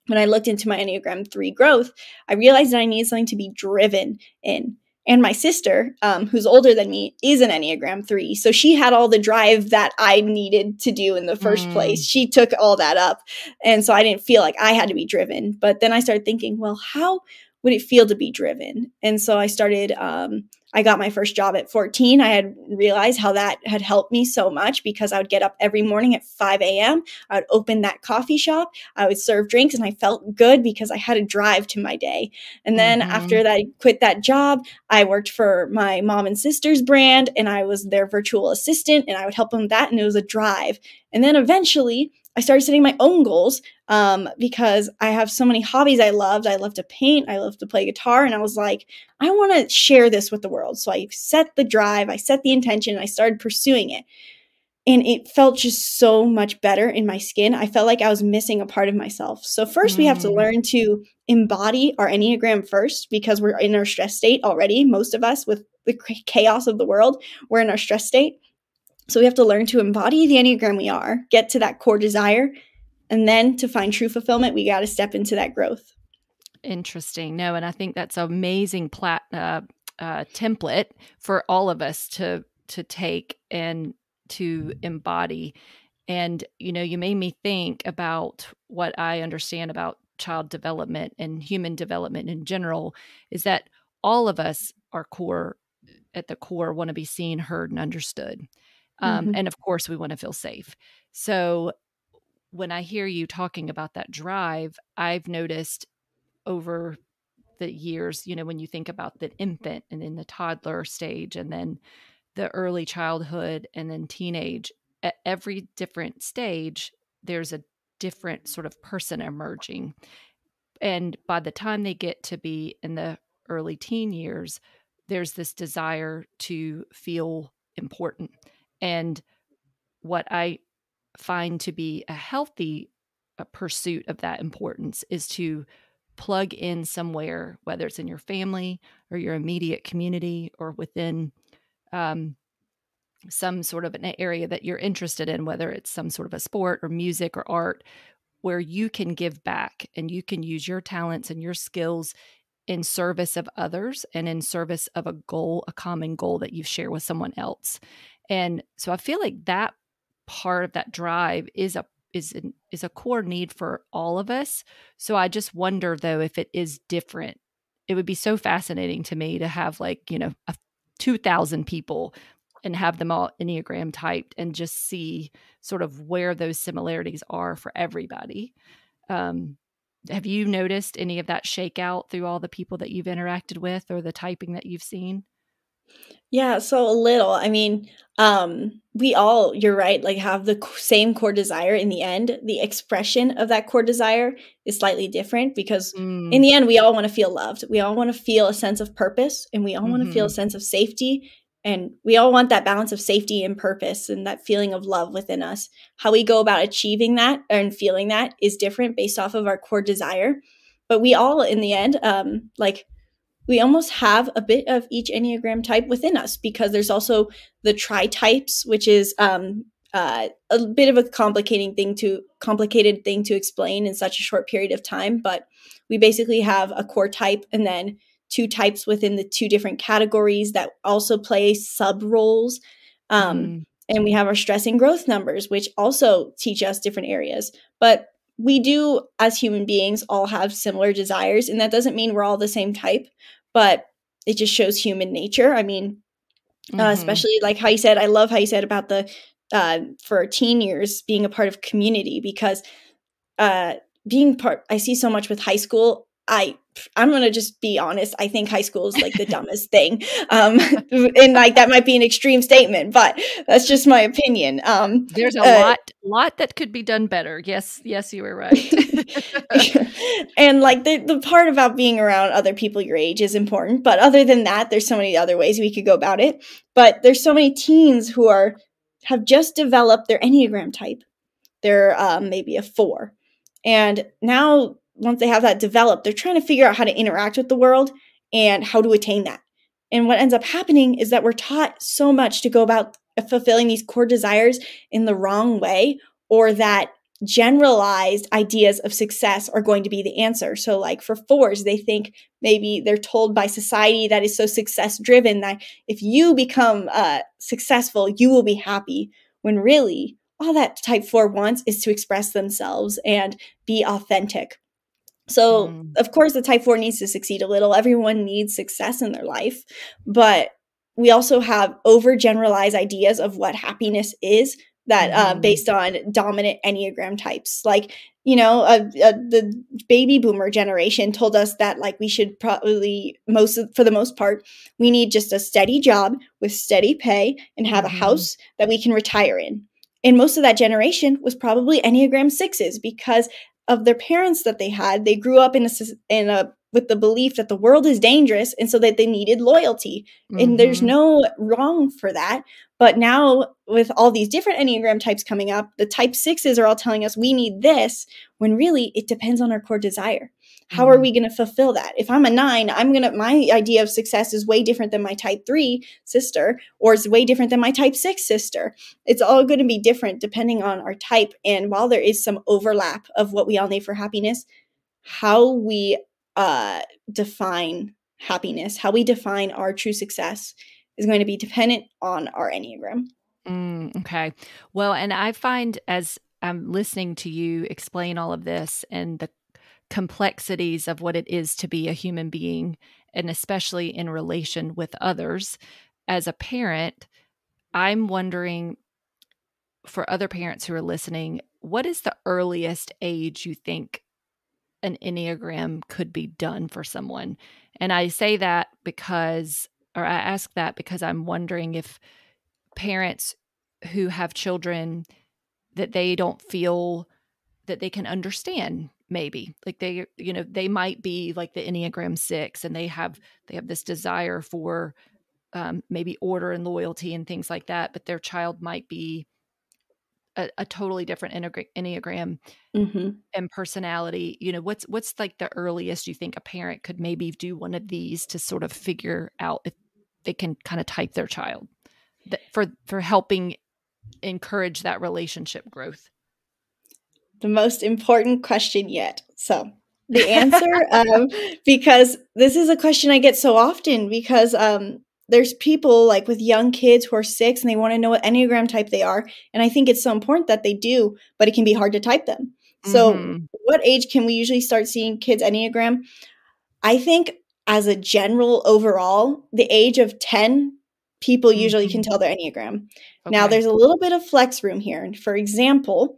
When I looked into my Enneagram 3 growth, I realized that I needed something to be driven in. And my sister, who's older than me, is an Enneagram 3. So she had all the drive that I needed to do in the first place. She took all that up. And so I didn't feel like I had to be driven. But then I started thinking, well, how would it feel to be driven? And so I started, I got my first job at 14. I had realized how that had helped me so much, because I would get up every morning at 5 a.m. I would open that coffee shop. I would serve drinks, and I felt good because I had a drive to my day. And then after that, I quit that job. I worked for my mom and sister's brand, and I was their virtual assistant, and I would help them with that. And it was a drive. And then eventually I started setting my own goals, because I have so many hobbies I loved. I love to paint. I love to play guitar. And I was like, I want to share this with the world. So I set the drive, I set the intention, and I started pursuing it. And it felt just so much better in my skin. I felt like I was missing a part of myself. So first we have to learn to embody our Enneagram first, because we're in our stress state already. Most of us, with the chaos of the world, we're in our stress state. So we have to learn to embody the Enneagram we are, get to that core desire, and then to find true fulfillment, we got to step into that growth. Interesting. No, and I think that's an amazing template for all of us to take and to embody. And, you made me think about what I understand about child development and human development in general, is that all of us are at the core want to be seen, heard, and understood. And of course, we want to feel safe. So when I hear you talking about that drive, I've noticed over the years, when you think about the infant and then the toddler stage and then the early childhood and then teenage, at every different stage, there's a different sort of person emerging. And by the time they get to be in the early teen years, there's this desire to feel important. And what I find to be a healthy pursuit of that importance is to plug in somewhere, whether it's in your family or your immediate community or within some sort of an area that you're interested in, whether it's some sort of a sport or music or art, where you can give back and you can use your talents and your skills in service of others and in service of a goal, a common goal that you share with someone else. And so I feel like that part of that drive is a core need for all of us. So I just wonder, though, if it is different. It would be so fascinating to me to have 2,000 people and have them all Enneagram typed and just see sort of where those similarities are for everybody. Have you noticed any of that shakeout through all the people that you've interacted with or the typing that you've seen? Yeah, so a little. I mean, we all, you're right, like have the same core desire in the end. The expression of that core desire is slightly different because in Mm, the end, we all want to feel loved. We all want to feel a sense of purpose and we all want to feel a mhm, sense of safety. And we all want that balance of safety and purpose and that feeling of love within us. How we go about achieving that and feeling that is different based off of our core desire. But we all, in the end, like we almost have a bit of each Enneagram type within us because there's also the tri-types, which is a bit of a complicated thing to explain in such a short period of time. But we basically have a core type and then two types within the two different categories that also play sub roles. mm, And we have our stress and growth numbers, which also teach us different areas. But we do, as human beings, all have similar desires. And that doesn't mean we're all the same type, but it just shows human nature. I mean, mhm, especially like how you said, I love how you said about the for teen years being a part of community because uh, being part, I see so much with high school. I'm gonna just be honest. I think high school is like the dumbest thing, and like that might be an extreme statement, but that's just my opinion. There's a Uh, lot that could be done better. Yes, you were right. and like the part about being around other people your age is important, but other than that, there's so many other ways we could go about it. But there's so many teens who have just developed their Enneagram type. They're maybe a 4. And now, once they have that developed, they're trying to figure out how to interact with the world and how to attain that. And what ends up happening is that we're taught so much to go about fulfilling these core desires in the wrong way, or that generalized ideas of success are going to be the answer. So, like for 4s, they think maybe they're told by society that is so success driven that if you become successful, you will be happy, when really all that type 4 wants is to express themselves and be authentic. So, Mm, of course, the type 4 needs to succeed a little. Everyone needs success in their life. But we also have overgeneralized ideas of what happiness is that mhm, based on dominant Enneagram types. Like, the baby boomer generation told us that like we should probably for the most part, we need just a steady job with steady pay and have a mhm, house that we can retire in. And most of that generation was probably Enneagram 6s because of their parents that they had. They grew up in a with the belief that the world is dangerous and so that they needed loyalty. And there's mhm, no wrong for that. But now with all these different Enneagram types coming up, the type 6s are all telling us we need this when really it depends on our core desire. How are mm, we going to fulfill that? If I'm a 9, my idea of success is way different than my type 3 sister, or is way different than my type 6 sister. It's all going to be different depending on our type. And while there is some overlap of what we all need for happiness, how we define happiness, how we define our true success is going to be dependent on our Enneagram. okay. Well, and I find as I'm listening to you explain all of this and the complexities of what it is to be a human being, and especially in relation with others, as a parent, I'm wondering for other parents who are listening, what is the earliest age you think an Enneagram could be done for someone? And I say that because, or I ask that because I'm wondering if parents who have children that they don't feel that they can understand maybe like they might be like the Enneagram 6 and they have this desire for maybe order and loyalty and things like that, but their child might be a totally different Enneagram Mm-hmm. and personality. What's like the earliest you think a parent could maybe do one of these to sort of figure out if they can kind of type their child for helping encourage that relationship growth? The most important question yet. So, the answer, because this is a question I get so often, because there's people like with young kids who are 6 and they want to know what Enneagram type they are. And I think it's so important that they do, but it can be hard to type them. So, Mhm. what age can we usually start seeing kids' Enneagram? I think as a general overall, the age of 10, people usually can Mhm. tell their Enneagram. Now, Okay. there's a little bit of flex room here. For example,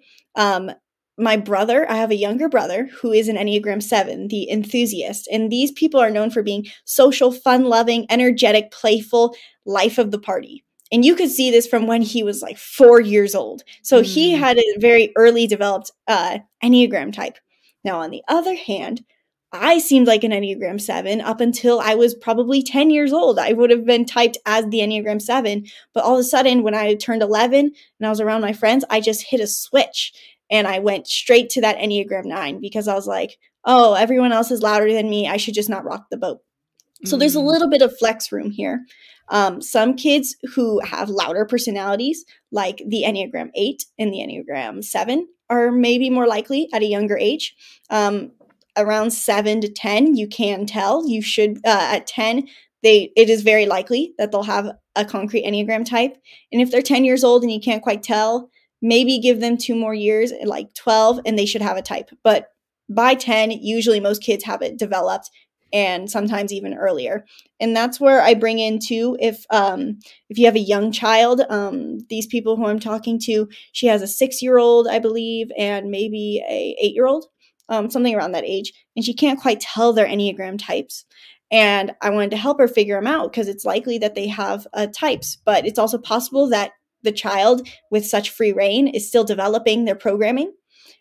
my brother, I have a younger brother who is an Enneagram 7, the enthusiast. And these people are known for being social, fun-loving, energetic, playful, life of the party. And you could see this from when he was like 4 years old. So he had a very early developed Enneagram type. Now, on the other hand, I seemed like an Enneagram 7 up until I was probably 10 years old. I would have been typed as the Enneagram 7. But all of a sudden, when I turned 11 and I was around my friends, I just hit a switch. And I went straight to that Enneagram 9 because I was like, oh, everyone else is louder than me. I should just not rock the boat. So there's a little bit of flex room here. Some kids who have louder personalities, like the Enneagram 8 and the Enneagram 7, are maybe more likely at a younger age. Around 7 to 10, you can tell. You should, at 10, it is very likely that they'll have a concrete Enneagram type. And if they're 10 years old and you can't quite tell, maybe give them 2 more years, like 12, and they should have a type. But by 10, usually most kids have it developed, and sometimes even earlier. And that's where I bring in too, if you have a young child, these people who I'm talking to, she has a 6-year-old, I believe, and maybe a 8-year-old, something around that age, and she can't quite tell their Enneagram types. And I wanted to help her figure them out because it's likely that they have types, but it's also possible that the child with such free reign is still developing their programming.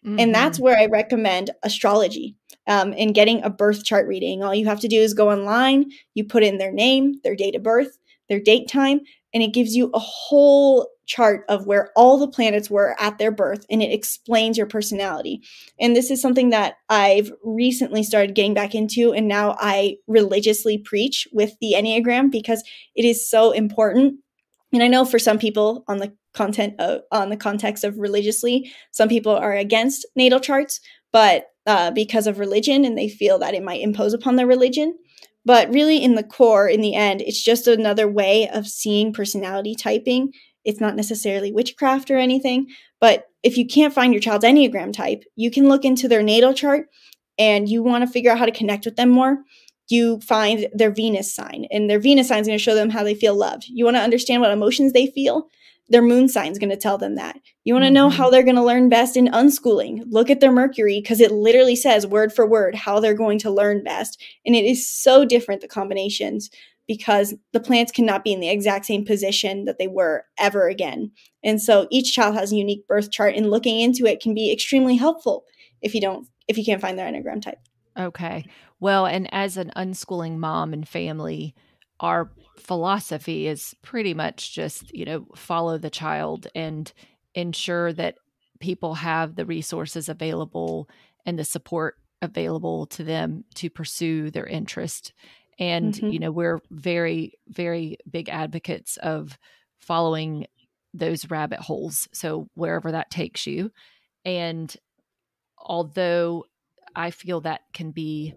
And that's where I recommend astrology and getting a birth chart reading. All you have to do is go online, you put in their name, their date of birth, their date time, and it gives you a whole chart of where all the planets were at their birth, and it explains your personality. And this is something that I've recently started getting back into, and now I religiously preach with the Enneagram because it is so important. And I know for some people on the context of religiously, some people are against natal charts, but because of religion, and they feel that it might impose upon their religion. But really, in the core, in the end, it's just another way of seeing personality typing. It's not necessarily witchcraft or anything. But if you can't find your child's Enneagram type, you can look into their natal chart, and you want to figure out how to connect with them more. You find their Venus sign, and their Venus sign is going to show them how they feel loved. You want to understand what emotions they feel? Their moon sign is going to tell them that. You want to know how they're going to learn best in unschooling? Look at their Mercury, because it literally says word for word how they're going to learn best. And it is so different, the combinations, because the planets cannot be in the exact same position that they were ever again. And so each child has a unique birth chart, and looking into it can be extremely helpful if you can't find their Enneagram type. Okay. Well, and as an unschooling mom and family, our philosophy is pretty much just, follow the child and ensure that people have the resources available and the support available to them to pursue their interest. And, we're very, very big advocates of following those rabbit holes. So wherever that takes you. And although I feel that can be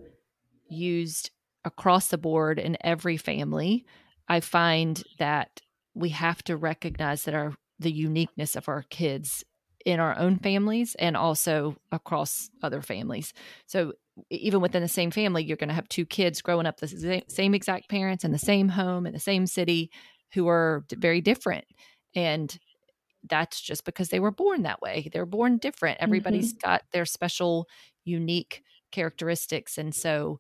used across the board in every family, I find that we have to recognize that the uniqueness of our kids in our own families and also across other families. So even within the same family, you're going to have 2 kids growing up the same exact parents in the same home in the same city who are very different. And that's just because they were born that way. They're born different. Everybody's got their special, unique characteristics. And so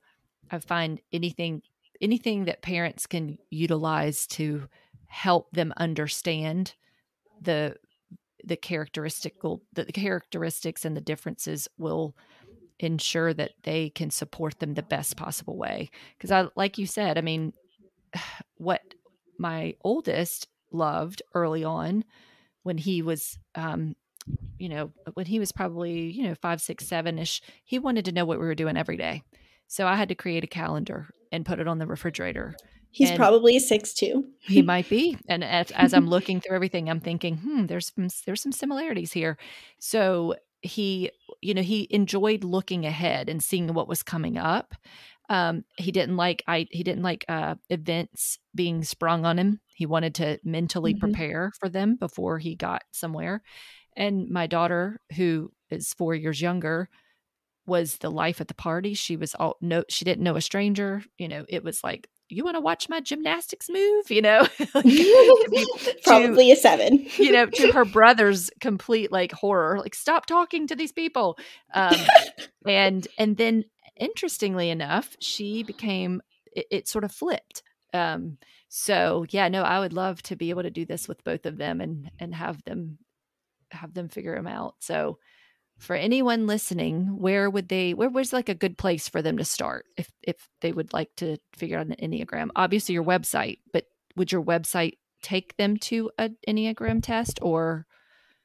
I find anything that parents can utilize to help them understand the characteristics and the differences will ensure that they can support them the best possible way. Because like you said, I mean, what my oldest loved early on when he was when he was probably 5, 6, 7-ish, he wanted to know what we were doing every day. So I had to create a calendar and put it on the refrigerator. He's probably 6 too. He might be. And as I'm looking through everything, I'm thinking, there's some similarities here. So he enjoyed looking ahead and seeing what was coming up. He didn't like events being sprung on him. He wanted to mentally prepare for them before he got somewhere. And my daughter, who is 4 years younger, was the life at the party. She was she didn't know a stranger. It was like you want to watch my gymnastics move? Probably a 7. To her brother's complete like horror, like, stop talking to these people. And then interestingly enough, she became, it sort of flipped. So yeah, no, I would love to be able to do this with both of them and have them figure them out. So for anyone listening, where was like a good place for them to start if they would like to figure out an Enneagram? Obviously your website, but would your website take them to an Enneagram test or?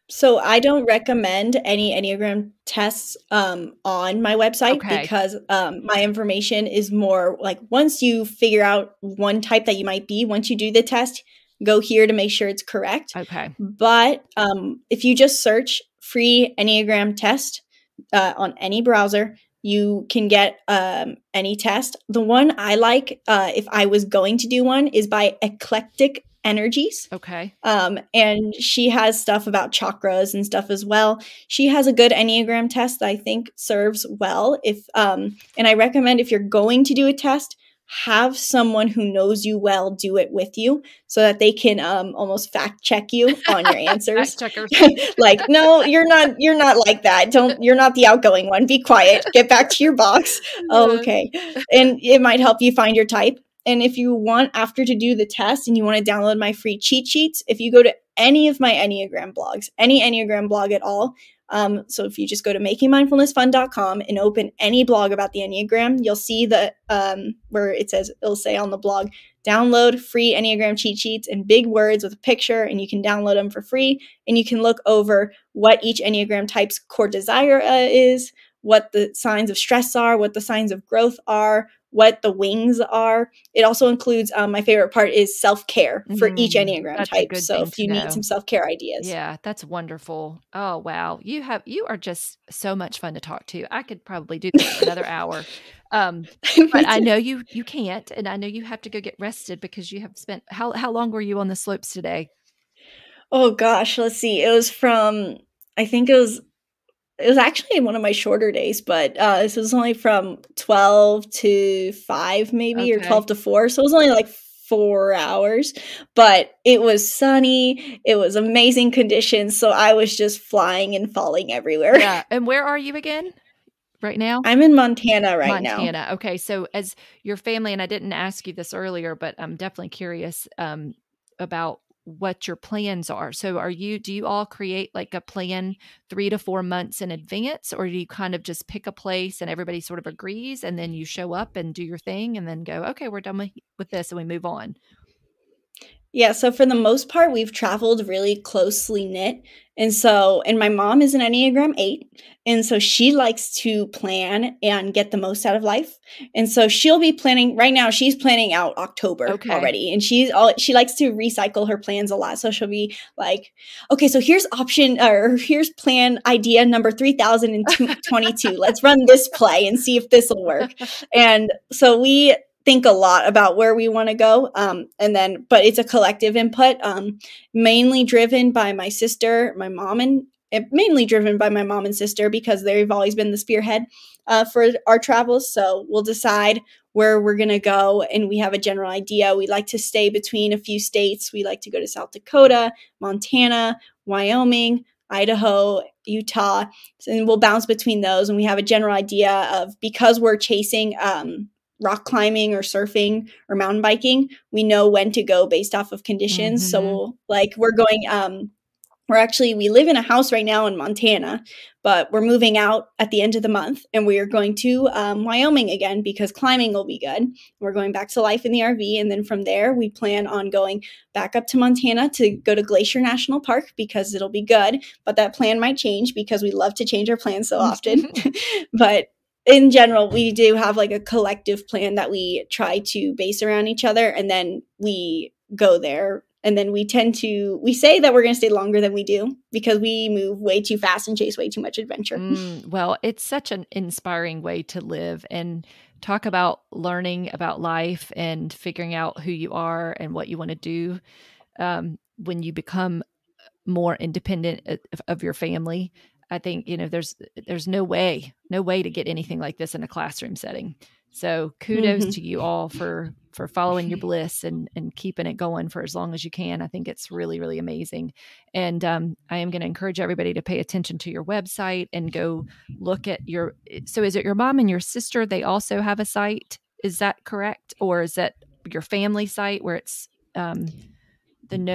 So I don't recommend any Enneagram tests on my website because my information is more like, once you figure out one type that you might be, once you do the test, go here to make sure it's correct. Okay. But if you just search free Enneagram test on any browser, you can get any test. The one I like, if I was going to do one, is by Eclectic Energies. Okay. And she has stuff about chakras and stuff as well. She has a good Enneagram test that I think serves well. And I recommend, if you're going to do a test, have someone who knows you well do it with you so that they can almost fact check you on your answers. Fact checkers. Like, no, you're not like that. You're not the outgoing one. Be quiet. Get back to your box. Oh, okay. And it might help you find your type. And if you want, after to do the test and you want to download my free cheat sheets, if you go to any of my Enneagram blogs, any Enneagram blog at all, so if you just go to makingmindfulnessfun.com and open any blog about the Enneagram, you'll see the where it'll say on the blog, download free Enneagram cheat sheets in big words with a picture, and you can download them for free. And you can look over what each Enneagram type's core desire is, what the signs of stress are, what the signs of growth are, what the wings are. It also includes, my favorite part is self-care for each Enneagram type. So if you need some self-care ideas. Yeah, that's wonderful. Oh, wow. You are just so much fun to talk to. I could probably do this for another hour. But I know you can't, and I know you have to go get rested because you have spent, how long were you on the slopes today? Oh gosh, let's see. It was from, I think it was actually one of my shorter days, but this was only from 12 to 5 maybe, or 12 to 4. So it was only like 4 hours, but it was sunny. It was amazing conditions. So I was just flying and falling everywhere. Yeah. And where are you again right now? I'm in Montana now. Montana. Okay. So as your family, and I didn't ask you this earlier, but I'm definitely curious about what your plans are. So do you all create like a plan 3 to 4 months in advance, or do you kind of just pick a place and everybody sort of agrees and then you show up and do your thing and then go, okay, we're done with this and we move on? Yeah, so for the most part, we've traveled really closely knit. And my mom is an Enneagram 8. And so she likes to plan and get the most out of life. And so she'll be planning right now. She's planning out October already. And she likes to recycle her plans a lot. So she'll be like, okay, so here's plan idea number 3022. Let's run this play and see if this will work. And so we think a lot about where we want to go. But it's a collective input, mainly driven by my sister, my mom, and mainly driven by my mom and sister because they've always been the spearhead for our travels. So we'll decide where we're going to go, and we have a general idea. We like to stay between a few states. We like to go to South Dakota, Montana, Wyoming, Idaho, Utah, and we'll bounce between those. And we have a general idea of, because we're chasing rock climbing or surfing or mountain biking, we know when to go based off of conditions. Mm-hmm. So we live in a house right now in Montana, but we're moving out at the end of the month, and we are going to Wyoming again because climbing will be good. We're going back to life in the RV. And then from there, we plan on going back up to Montana to go to Glacier National Park because it'll be good. But that plan might change because we love to change our plans so often. But in general, we do have like a collective plan that we try to base around each other, and then we go there. And then we say that we're going to stay longer than we do because we move way too fast and chase way too much adventure. Well, it's such an inspiring way to live, and talk about learning about life and figuring out who you are and what you want to do when you become more independent of your family. I think, there's no way to get anything like this in a classroom setting. So kudos to you all for following your bliss and keeping it going for as long as you can. I think it's really, really amazing. And I am going to encourage everybody to pay attention to your website and go look at so is it your mom and your sister? They also have a site. Is that correct? Or is that your family site where it's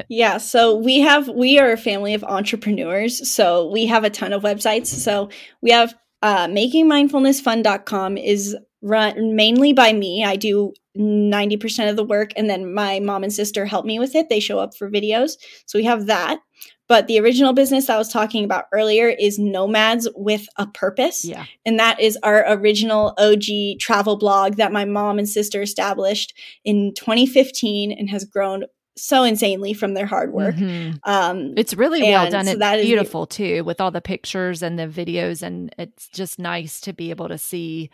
Yeah, so we are a family of entrepreneurs, so we have a ton of websites. So we have makingmindfulnessfun.com is run mainly by me. I do 90% of the work, and then my mom and sister help me with it. They show up for videos. So we have that. But the original business I was talking about earlier is Nomads with a Purpose. Yeah. And that is our original OG travel blog that my mom and sister established in 2015 and has grown so insanely from their hard work. It's really well done. So it's beautiful too, with all the pictures and the videos. And it's just nice to be able to see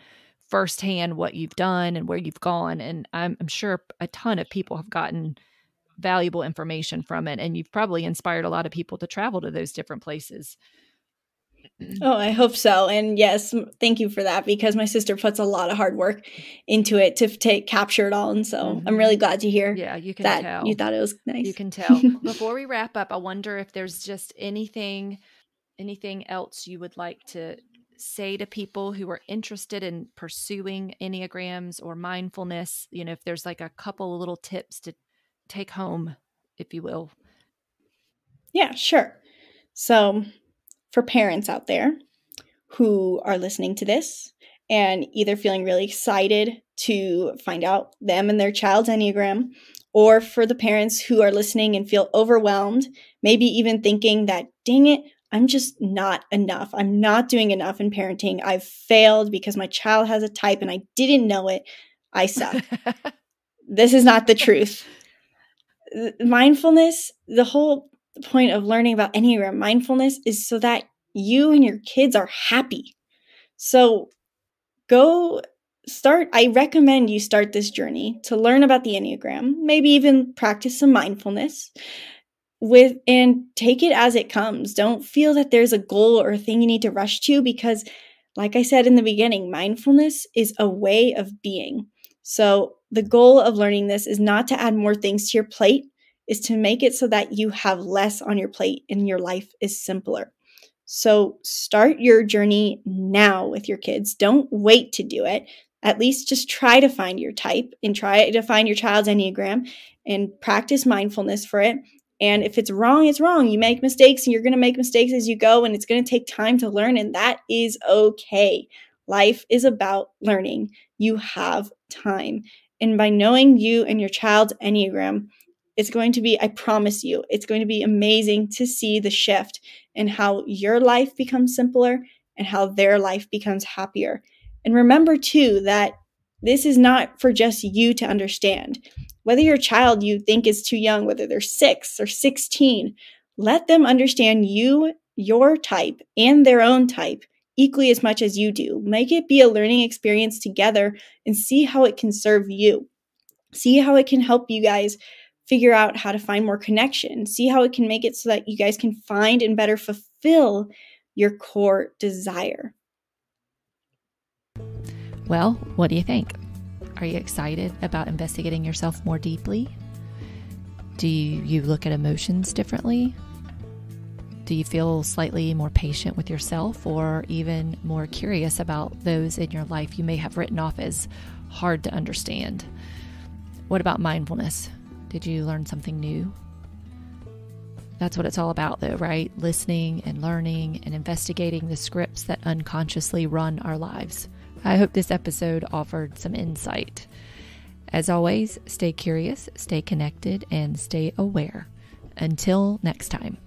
firsthand what you've done and where you've gone. And I'm sure a ton of people have gotten valuable information from it. And you've probably inspired a lot of people to travel to those different places. Oh, I hope so. And yes, thank you for that, because my sister puts a lot of hard work into it to capture it all. And so I'm really glad to hear you can that tell. You thought it was nice. You can tell. Before we wrap up, I wonder if there's just anything else you would like to say to people who are interested in pursuing Enneagrams or mindfulness, if there's like a couple of little tips to take home, if you will. Yeah, sure. So for parents out there who are listening to this and either feeling really excited to find out them and their child's Enneagram, or for the parents who are listening and feel overwhelmed, maybe even thinking that, dang it, I'm just not enough. I'm not doing enough in parenting. I've failed because my child has a type and I didn't know it. I suck. This is not the truth. Mindfulness, the whole point of learning about Enneagram mindfulness is so that you and your kids are happy. So go start. I recommend you start this journey to learn about the Enneagram, maybe even practice some mindfulness and take it as it comes. Don't feel that there's a goal or a thing you need to rush to, because like I said in the beginning, mindfulness is a way of being. So the goal of learning this is not to add more things to your plate, is to make it so that you have less on your plate and your life is simpler. So start your journey now with your kids. Don't wait to do it. At least just try to find your type and try to find your child's Enneagram and practice mindfulness for it. And if it's wrong, it's wrong. You make mistakes and you're going to make mistakes as you go, and it's going to take time to learn, and that is okay. Life is about learning. You have time. And by knowing you and your child's Enneagram, it's going to be, I promise you, it's going to be amazing to see the shift in how your life becomes simpler and how their life becomes happier. And remember too, that this is not for just you to understand. Whether your child you think is too young, whether they're 6 or 16, let them understand you, your type, and their own type equally as much as you do. Make it be a learning experience together and see how it can serve you. See how it can help you guys figure out how to find more connection. See how it can make it so that you guys can find and better fulfill your core desire. Well, what do you think? Are you excited about investigating yourself more deeply? Do you look at emotions differently? Do you feel slightly more patient with yourself, or even more curious about those in your life you may have written off as hard to understand? What about mindfulness? Did you learn something new? That's what it's all about though, right? Listening and learning and investigating the scripts that unconsciously run our lives. I hope this episode offered some insight. As always, stay curious, stay connected, and stay aware. Until next time.